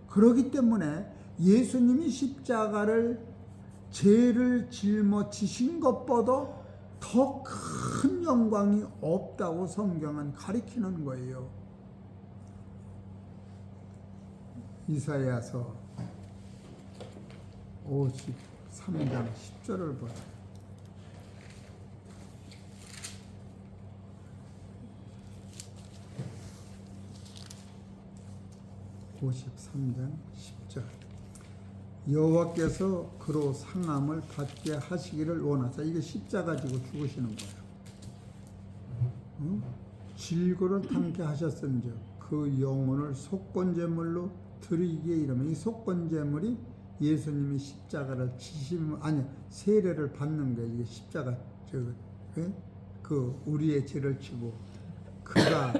그렇기 때문에 예수님이 십자가를 죄를 짊어지신 것보다 더 큰 영광이 없다고 성경은 가리키는 거예요. 이사야서 53장 10절을 보세요. (53장 10절) 여호와께서 그로 상함을 받게 하시기를 원하사. 이게 십자가 지고 죽으시는 거예요. 질고를 담게 하셨은즉 그 영혼을 속건제물로 드리기에 이르면 이 속건제물이 예수님이 십자가를 세례를 받는 거예요. 이게 십자가 그 우리의 죄를 지고 그가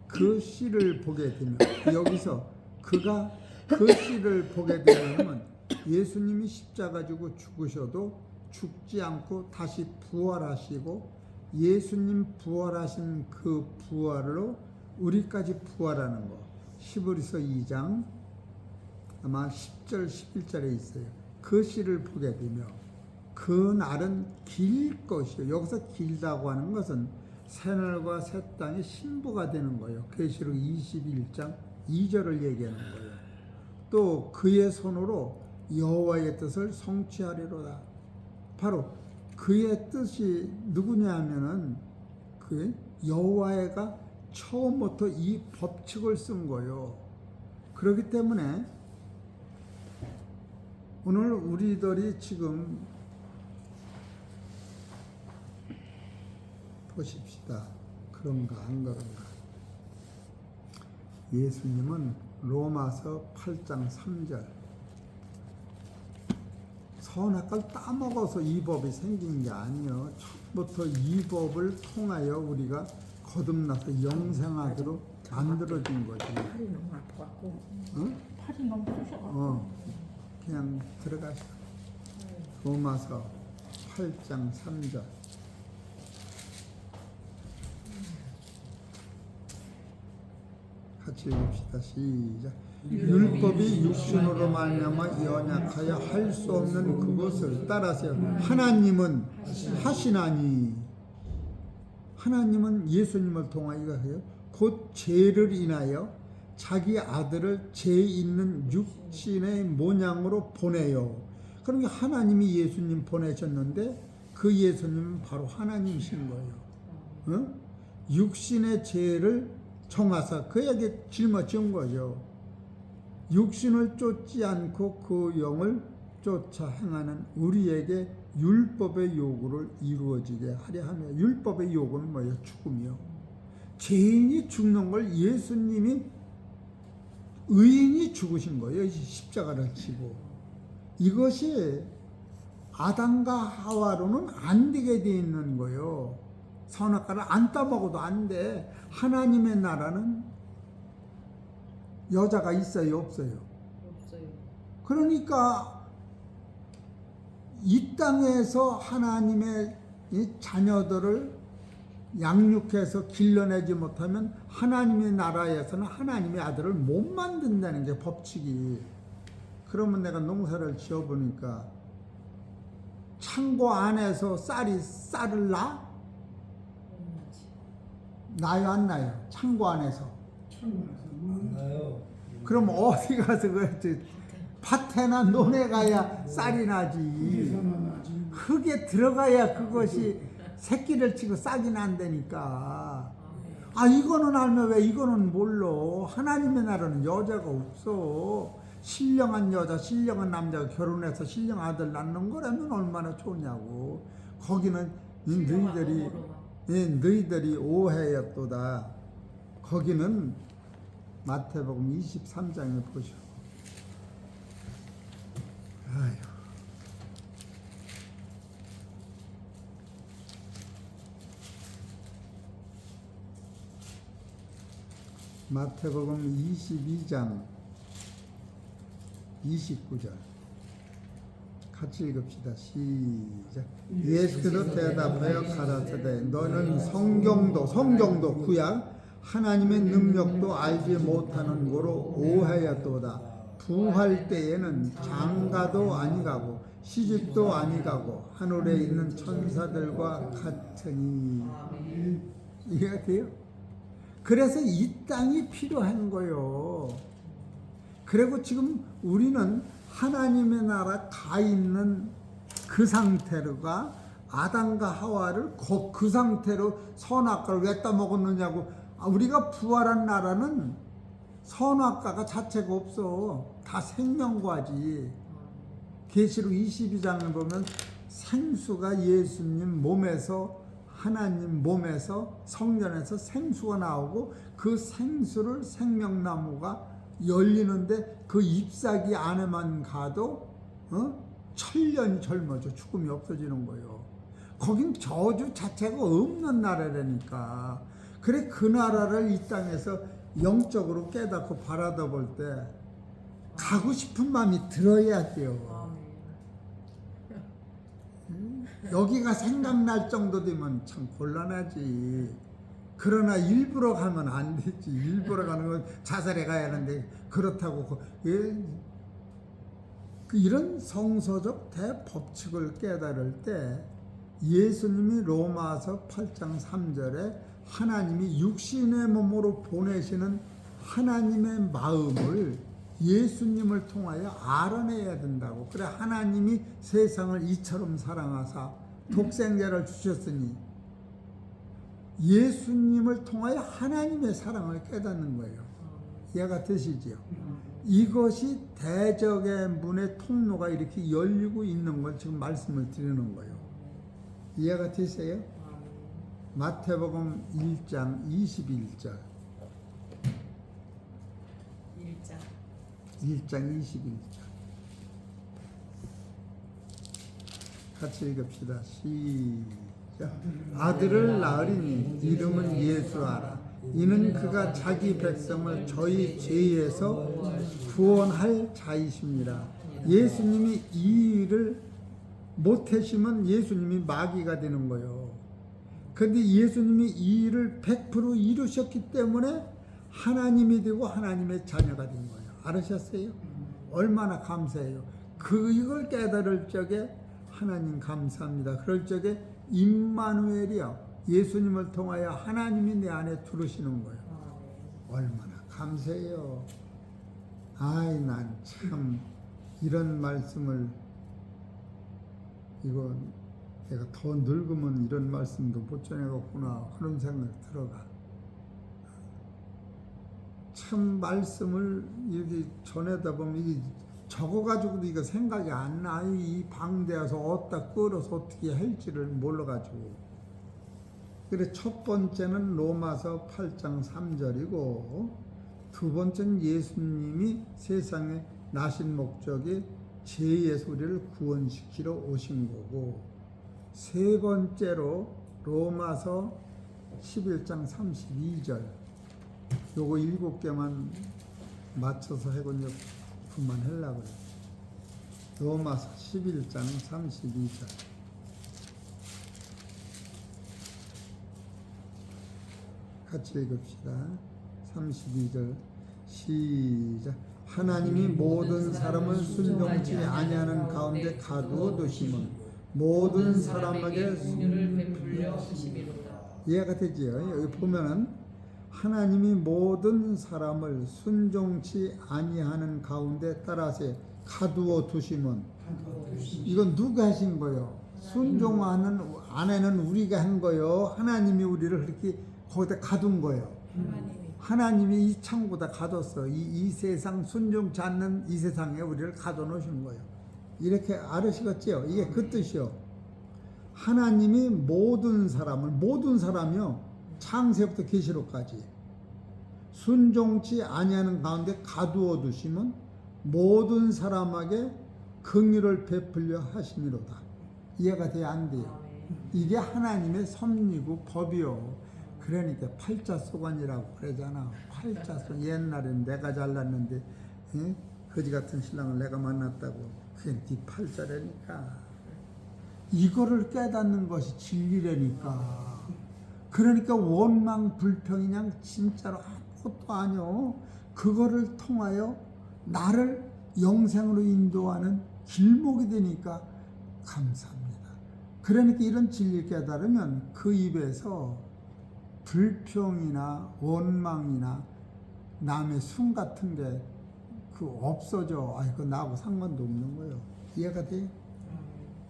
그 씨를 보게 되면 여기서 그가 그 씨를 보게 되면 예수님이 십자가 지고 죽으셔도 죽지 않고 다시 부활하시고 예수님 부활하신 그 부활로 우리까지 부활하는 거. 히브리서 2장 아마 10절 11절에 있어요. 그 씨를 보게 되며 그 날은 길 것이요. 여기서 길다고 하는 것은 새날과 새 땅의 신부가 되는 거예요. 계시록 21장 2절을 얘기하는 거예요. 또 그의 손으로 여호와의 뜻을 성취하리로다. 바로 그의 뜻이 누구냐 하면은 그 여호와가 처음부터 이 법칙을 쓴 거예요. 그렇기 때문에 오늘 우리들이 지금 보십시다. 그런가 안 그런가. 예수님은 로마서 8장 3절 선악과를 따먹어서 이 법이 생긴 게 아니에요. 처음부터 이 법을 통하여 우리가 거듭나서 영생하도록 만들어진 거지. 팔이 너무 아파갖고. 응? 팔이 너무 쑤셔갖고. 그냥 들어가서. 로마서 8장 3절. 같이 읽읍시다. 시작. 율법이 육신으로 말미암아 연약하여 할 수 없는 그것을 따라서 하나님은 하시나니, 하나님은 예수님을 통하여 해요. 곧 죄를 인하여 자기 아들을 죄 있는 육신의 모양으로 보내요. 그러니까 하나님이 예수님 보내셨는데 그 예수님은 바로 하나님이신 거예요. 응? 육신의 죄를 정하사 그에게 짊어진 거죠. 육신을 쫓지 않고 그 영을 쫓아 행하는 우리에게 율법의 요구를 이루어지게 하려 하며, 율법의 요구는 뭐예요? 죽음이요. 죄인이 죽는 걸 예수님이, 의인이 죽으신 거예요. 십자가를 치고. 이것이 아담과 하와로는 안 되게 돼 있는 거예요. 선악과를 안 따먹어도 안 돼. 하나님의 나라는 여자가 있어요, 없어요? 없어요. 그러니까 이 땅에서 하나님의 이 자녀들을 양육해서 길러내지 못하면 하나님의 나라에서는 하나님의 아들을 못 만든다는 게 법칙이. 그러면 내가 농사를 지어보니까 창고 안에서 쌀을 나? 나요, 안 나요? 창고 안에서. 나요. 그럼 어디 가서 그랬지? 밭에나 논에 가야 쌀이 나지. 흙에 들어가야 그것이 새끼를 치고 싹이 난다니까. 아, 이거는 알면 왜 이거는 몰라? 하나님의 나라는 여자가 없어. 신령한 여자, 신령한 남자가 결혼해서 신령 아들 낳는 거라면 얼마나 좋냐고. 거기는 너희들이 오해였도다. 거기는 마태복음 23장에 보시오. 아휴. 마태복음 22장 29절 같이 읽읍시다. 시작. 예수께서 대답하여 가라사대 너는 성경도 구약 하나님의 능력도 알지 못하는 거로 오해였도다. 부활 때에는 장가도 아니가고 시집도 아니가고 하늘에 있는 천사들과 같으니. 이해가 돼요? 그래서 이 땅이 필요한 거요. 그리고 지금 우리는 하나님의 나라 가 있는 그 상태가 아담과 하와를 그 상태로 선악과를 왜 따먹었느냐고. 우리가 부활한 나라는 선악과가 자체가 없어. 다 생명과지. 계시록 22장을 보면 생수가 예수님 몸에서, 하나님 몸에서, 성전에서 생수가 나오고 그 생수를 생명나무가 열리는데 그 잎사귀 안에만 가도 천년이 젊어져. 죽음이 없어지는 거예요. 거긴 저주 자체가 없는 나라라니까. 그래, 그 나라를 이 땅에서 영적으로 깨닫고 바라다 볼 때 가고 싶은 마음이 들어야 돼요. 여기가 생각날 정도 되면 참 곤란하지. 그러나 일부러 가면 안 되지. 일부러 가는 건 자살해 가야 하는데, 그렇다고 이런 성서적 대법칙을 깨달을 때 예수님이 로마서 8장 3절에 하나님이 육신의 몸으로 보내시는 하나님의 마음을 예수님을 통하여 알아내야 된다고. 그래, 하나님이 세상을 이처럼 사랑하사 독생자를 주셨으니 예수님을 통하여 하나님의 사랑을 깨닫는 거예요. 이해가 되시지요? 이것이 대적의 문의 통로가 이렇게 열리고 있는 걸 지금 말씀을 드리는 거예요. 이해가 되세요? 마태복음 1장 21절. 1장 21절. 같이 읽읍시다. 시작. 아들을 낳으리니 이름은 예수하라. 이는 그가 자기 백성을 저희 죄에서 구원할 자이십니다. 예수님이 이 일을 못하시면 예수님이 마귀가 되는 거예요. 그런데 예수님이 이 일을 100% 이루셨기 때문에 하나님이 되고 하나님의 자녀가 된 거예요. 알으셨어요? 얼마나 감사해요. 이걸 깨달을 적에 하나님 감사합니다. 그럴 적에 임마누엘이요, 예수님을 통하여 하나님이 내 안에 들으시는 거예요. 얼마나 감사해요. 아이, 난 참 이런 말씀을, 이거 내가 더 늙으면 이런 말씀도 못 전해겠구나 그런 생각이 들어가. 참 말씀을 여기 전하다 보면 이게 적어가지고도 이거 생각이 안 나요. 이 방대해서 어디다 끌어서 어떻게 할지를 몰라가지고. 그래 첫 번째는 로마서 8장 3절이고 두 번째는 예수님이 세상에 나신 목적이 죄의 소리를 구원시키러 오신 거고 세 번째로 로마서 11장 32절 요거 7개만 맞춰서 해군요 그만하려고 그래. 로마서 11장 32절 같이 읽읍시다. 32절 시작. 하나님이 모든 사람을 순종치 아니하는 가운데 가두어 두심은 모든 사람에게 긍휼을 베풀려 하심이로다. 이해가 되지요? 여기 보면은 하나님이 모든 사람을 순종치 아니하는 가운데 따라서 가두어 두심은 이건 누가 하신 거요? 순종하는 안에는 우리가 한 거요. 하나님이 우리를 그렇게 거기다 가둔 거예요. 하나님이 이 창고다 가뒀어. 이 세상 순종치 않는 이 세상에 우리를 가둬놓으신 거예요. 이렇게 알으시겠지요? 이게 그 뜻이요. 하나님이 모든 사람이요. 창세부터 계시록까지 순종치 아니하는 가운데 가두어 두시면 모든 사람에게 긍휼을 베풀려 하심이로다. 이해가 돼야 안 돼요? 이게 하나님의 섭리고 법이요. 그러니까 팔자소관이라고 그러잖아. 팔자소. 옛날엔 내가 잘났는데 거지 같은 신랑을 내가 만났다고. 그게 네 팔자라니까. 이거를 깨닫는 것이 진리라니까. 그러니까 원망 불평이 그냥 진짜로 아무것도 아니요. 그거를 통하여 나를 영생으로 인도하는 길목이 되니까 감사합니다. 그러니까 이런 진리를 깨달으면 그 입에서 불평이나 원망이나 남의 순 같은 게 그 없어져. 그 나하고 상관도 없는 거예요. 이해가 돼?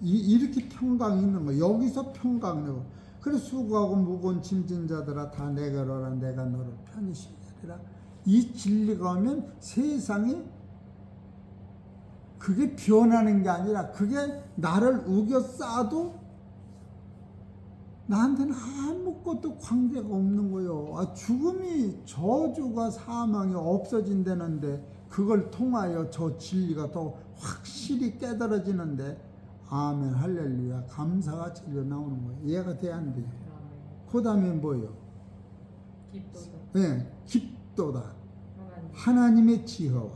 이렇게 평강이 있는 거예요. 여기서 평강이고. 그래서 수고하고 무거운 짐진 자들아 다 내게로라 내가 너를 편히 쉬리라. 이 진리가 오면 세상이 그게 변하는 게 아니라 그게 나를 우겨싸도 나한테는 아무것도 관계가 없는 거예요. 죽음이 저주가 사망이 없어진다는데 그걸 통하여 저 진리가 더 확실히 깨달아지는데 아멘 할렐루야 감사가 절로 나오는 거예요. 이해가 돼야 안 돼요? 그 다음에 뭐예요? 기도다. 네, 깊도다. 하나님의 지혜와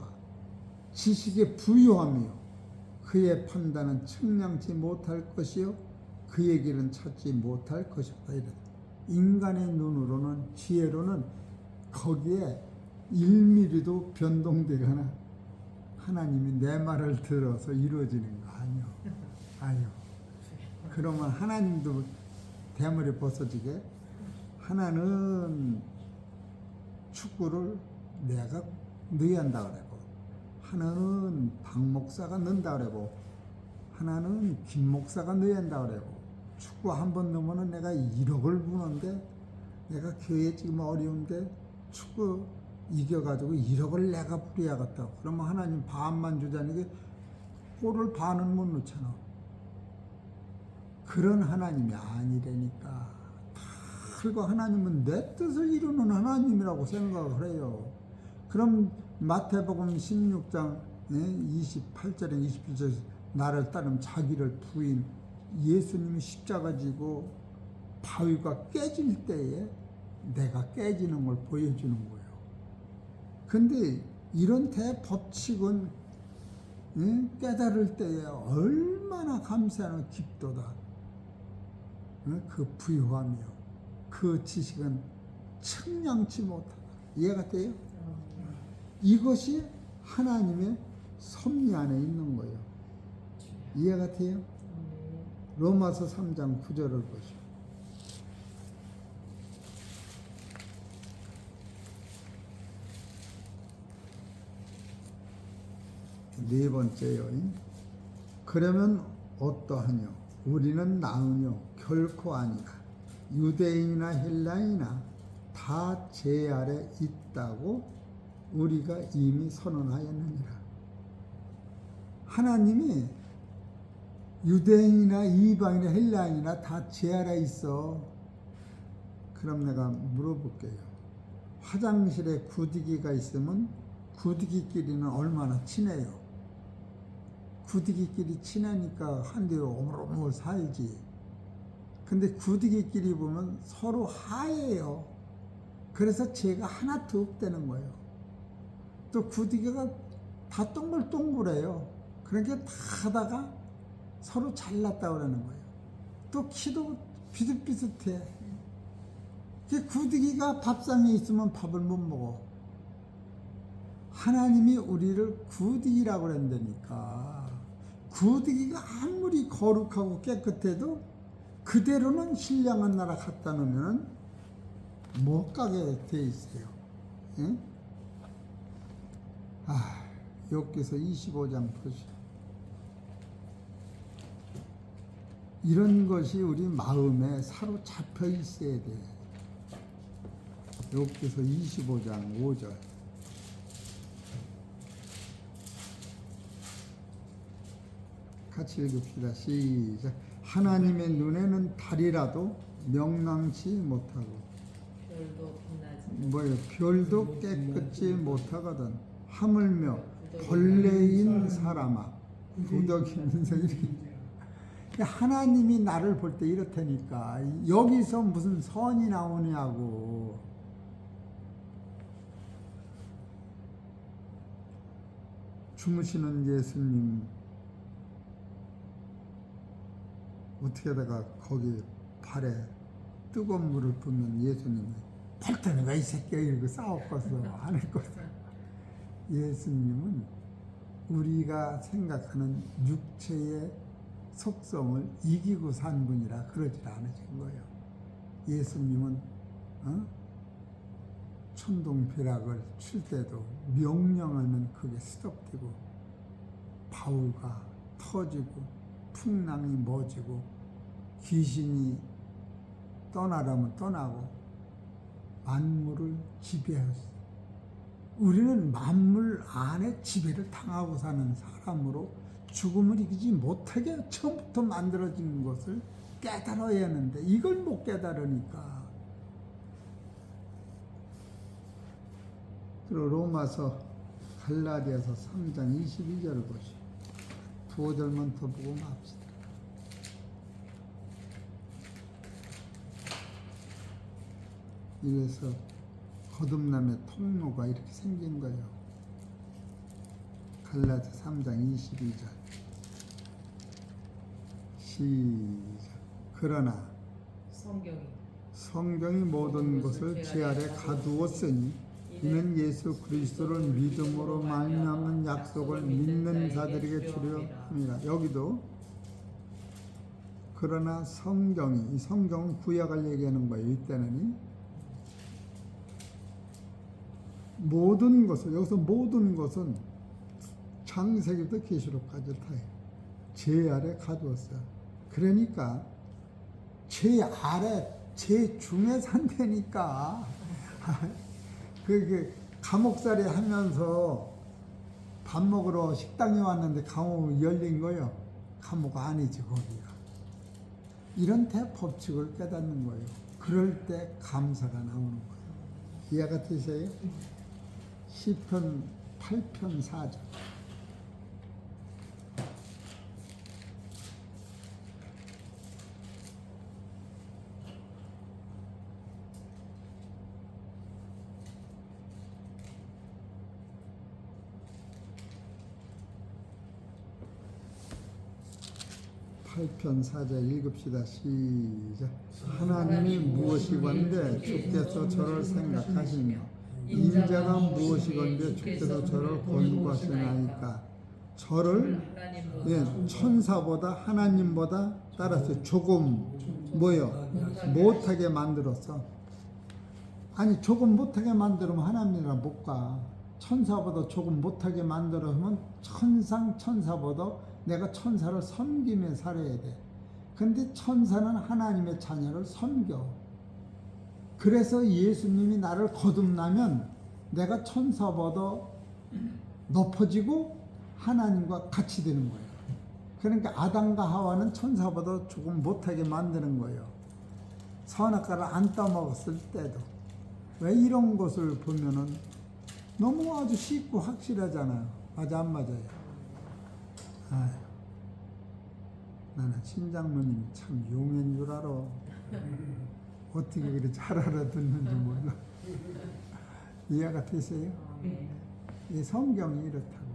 지식의 부유함이요 그의 판단은 측량치 못할 것이요 그의 길은 찾지 못할 것이다. 인간의 눈으로는 지혜로는 거기에 1mm도 변동되거나 하나님이 내 말을 들어서 이루어지는 거 아니요. 아니요. 그러면 하나님도 대머리 벗어지게 하나는 축구를 내가 넣어야 한다 그러고 하나는 박 목사가 넣는다 그러고 하나는 김 목사가 넣어야 한다 그러고 축구 한 번 넣으면 내가 1억을 부는데 내가 교회 지금 어려운데 축구 이겨가지고 1억을 내가 부려야겠다고. 그러면 하나님 반만 주자니 게 골을 반은 못 넣잖아. 그런 하나님이 아니라니까. 그리고 하나님은 내 뜻을 이루는 하나님이라고 생각을 해요. 그럼 마태복음 16장 28절에 27절에 나를 따르면 자기를 부인 예수님이 십자가 지고 바위가 깨질 때에 내가 깨지는 걸 보여주는 거예요. 근데 이런 대법칙은 깨달을 때에 얼마나 감사하는 깊도다. 그 부유함이요. 그 지식은 측량치 못하다. 이해가 돼요? 이것이 하나님의 섭리 안에 있는 거예요. 이해가 돼요? 로마서 3장 9절을 보시오. 네 번째요. 그러면 어떠하뇨? 우리는 나으뇨? 결코 아니라. 유대인이나 헬라인이나 다 제 아래 있다고 우리가 이미 선언하였느니라. 하나님이 유대인이나 이방인이나 헬라인이나 다 제 아래 있어. 그럼 내가 물어볼게요. 화장실에 구디기가 있으면 구디기끼리는 얼마나 친해요? 구디기끼리 친하니까 한데로 오물오물 살지. 근데 구디기끼리 보면 서로 하얘요. 그래서 죄가 하나도 없다는 거예요. 또 구디기가 다 동글동글해요. 그러니까 다 하다가 서로 잘났다 그러는 거예요. 또 키도 비슷비슷해. 그 구디기가 밥상에 있으면 밥을 못 먹어. 하나님이 우리를 구디기라고 그런다니까. 구디기가 아무리 거룩하고 깨끗해도 그대로는 신령한 나라 갖다 놓으면 못 가게 돼 있어요. 예? 욥기서 25장 보시오. 이런 것이 우리 마음에 사로잡혀 있어야 돼. 욥기서 25장 5절. 같이 읽읍시다. 시작. 하나님의 눈에는 달이라도 명랑치 못하고 별도 빛나지 뭐예요? 별도 깨끗이 못하거든. 하물며 벌레인 사람아 부덕 있는 생이. 하나님이 나를 볼 때 이렇다니까. 여기서 무슨 선이 나오냐고. 주무시는 예수님 어떻게 하다가 거기 발에 뜨거운 물을 붓는 예수님이 발전이가 이 새끼야 이러고 싸웠겠어. 안 했거든. 예수님은 우리가 생각하는 육체의 속성을 이기고 산 분이라 그러질 않으신 거예요. 예수님은 천둥벼락을 칠 때도 명령하면 그게 스톱되고 바위가 터지고 풍랑이 멎고 귀신이 떠나라면 떠나고 만물을 지배하셨어요. 우리는 만물 안에 지배를 당하고 사는 사람으로 죽음을 이기지 못하게 처음부터 만들어진 것을 깨달아야 하는데 이걸 못 깨달으니까. 그리고 로마서 갈라디아서 3장 22절을 보시오. 두어 절만 더 보고 맙시다. 이래서 거듭남의 통로가 이렇게 생긴 거예요. 갈라디아 3장 22절. 시작. 그러나 성경이 모든 것을 제 아래 가두었으니 이는 예수 그리스도를 믿음으로 말미암는 약속을 믿는 자들에게 주려 함이라. 여기도 그러나 성경이, 이 성경은 구약을 얘기하는 거예요. 이때는 모든 것을, 여기서 모든 것은 창세기부터 계시록까지 다 제 아래 가두었어요. 그러니까 제 아래, 제 중에 산다니까. 그 감옥살이 하면서 밥 먹으러 식당에 왔는데 감옥이 열린 거예요. 감옥 아니지 거기가. 이런 대법칙을 깨닫는 거예요. 그럴 때 감사가 나오는 거예요. 이해가 되세요? 시편 8편 4절. 편 4절 읽읍시다. 시작. 하나님이 무엇이건데 주께서 저를 생각하시며 인자가 무엇이건데 주께서 저를 권고하시나이까. 저를 천사보다 하나님보다 따라서 조금 못하게 만들었어. 아니 조금 못하게 만들면 하나님이라 못 가. 천사보다 조금 못하게 만들어면 천사보다 내가 천사를 섬기며 살아야 돼. 근데 천사는 하나님의 자녀를 섬겨. 그래서 예수님이 나를 거듭나면 내가 천사보다 높아지고 하나님과 같이 되는 거예요. 그러니까 아담과 하와는 천사보다 조금 못하게 만드는 거예요. 선악과를 안 따먹었을 때도. 왜 이런 것을 보면은 너무 아주 쉽고 확실하잖아요. 맞아 안 맞아요? 아유, 나는 신장로님이 참 용인 줄 알아. 어떻게 그렇게 잘 알아듣는지 몰라. 이해가 되세요? 이 성경이 이렇다고.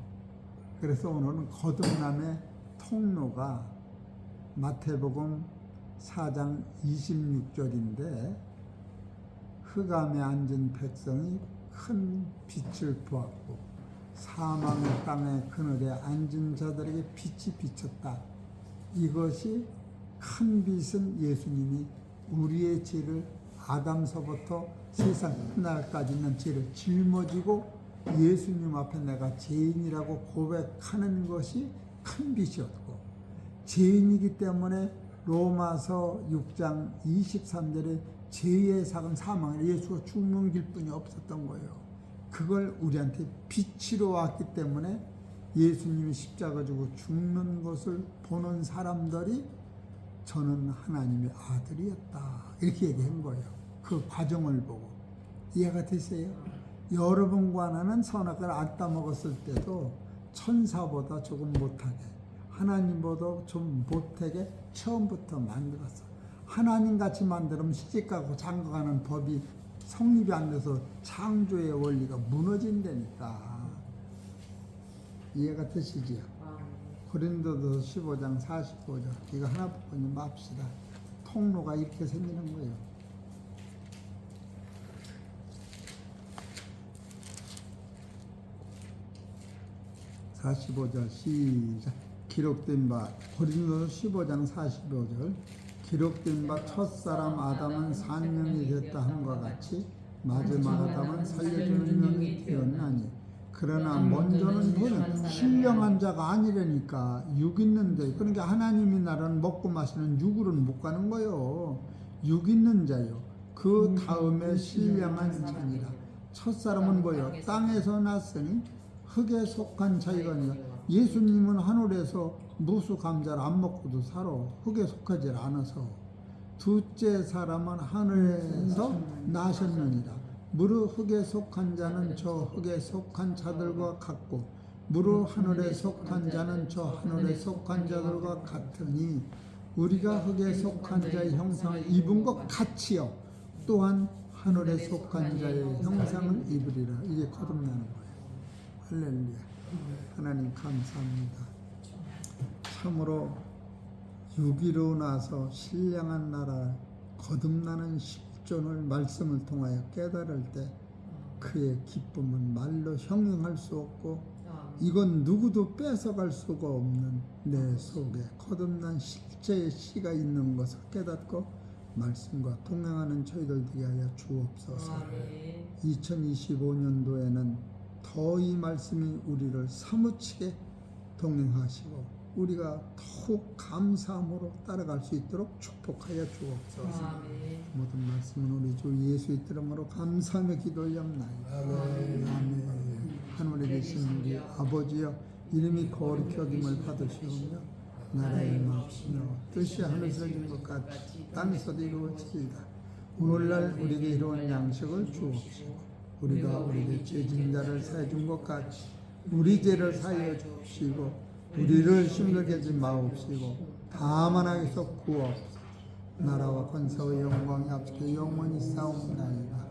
그래서 오늘은 거듭남의 통로가 마태복음 4장 26절인데 흑암에 앉은 백성이 큰 빛을 보았고 사망의 땅의 그늘에 앉은 자들에게 빛이 비쳤다. 이것이 큰 빛은 예수님이 우리의 죄를 아담서부터 세상 끝날까지 있는 죄를 짊어지고 예수님 앞에 내가 죄인이라고 고백하는 것이 큰 빛이었고, 죄인이기 때문에 로마서 6장 23절에 죄의 삭은 사망, 예수가 죽는 길뿐이 없었던 거예요. 그걸 우리한테 빛으로 왔기 때문에 예수님이 십자가 지고 죽는 것을 보는 사람들이 저는 하나님의 아들이었다 이렇게 얘기한 거예요. 그 과정을 보고. 이해가 되세요? 여러분과 나는 선악과를 안 따먹었을 때도 천사보다 조금 못하게, 하나님보다 좀 못하게 처음부터 만들었어. 하나님같이 만들면 시집가고 장가가는 법이 성립이 안 돼서 창조의 원리가 무너진다니까. 이해가 되시지요? 고린도서 15장 45절 이거 하나 보고 맙시다. 통로가 이렇게 생기는 거예요. (45절) 시작. 기록된 바 고린도서 15장 45절 기록된 바 첫사람 아담은 산명이 됐다 함과 같이 마지막 아담은 살려주는 명이 되었나니 그러나 먼저는 뭐냐 신령한 자가 아니라니까 육 있는데. 그러니까 하나님이 나라는 먹고 마시는 육으로는 못 가는 거예요. 육 있는 자요. 그 다음에 신령한 자니라. 첫사람은 뭐예요? 땅에서 났으니 흙에 속한 자이가 아니라 예수님은 하늘에서 무수 감자를 안 먹고도 살아. 흙에 속하지 않아서. 둘째 사람은 하늘에서 나셨느니라. 무릇 흙에 속한 자는 저 흙에 속한 자들과 같고 무릇 하늘에 속한 자는 저 하늘에 속한 자들과 같으니 우리가 흙에 속한 자의 형상을 입은 것 같이요 또한 하늘에 속한 자의 형상을 입으리라. 이게 거듭나는 거예요. 할렐루야. 하나님 감사합니다. 참으로 유기로 나서 신령한 나라 거듭나는 십존을 말씀을 통하여 깨달을 때 그의 기쁨은 말로 형용할 수 없고 이건 누구도 뺏어갈 수가 없는 내 속에 거듭난 실제의 씨가 있는 것을 깨닫고 말씀과 동행하는 저희들 되게 하여 주옵소서. 2025년도에는 더 이 말씀이 우리를 사무치게 동행하시고 우리가 더욱 감사함으로 따라갈 수 있도록 축복하여 주옵소서. 모든 말씀은 우리 주 예수의 이름으로 감사하며 기도하옵나이다. 아멘. 하늘에 계신 우리 아버지여 이름이 거룩히 여김을 받으시오며 나라의 마음이며 뜻이 하늘에서 이룬 것 같이 땅에서도 이루어지이다. 오늘날 우리에게 이루어진 양식을 주옵시고 우리가 우리에게 죄진 자를 사해 준 것 같이 우리 죄를 사하여 주옵시고 우리를 힘들게 하지 마옵시고 다만 악에서 구하옵소서. 나라와 권세와 영광이 앞서 영원히 싸움나이다.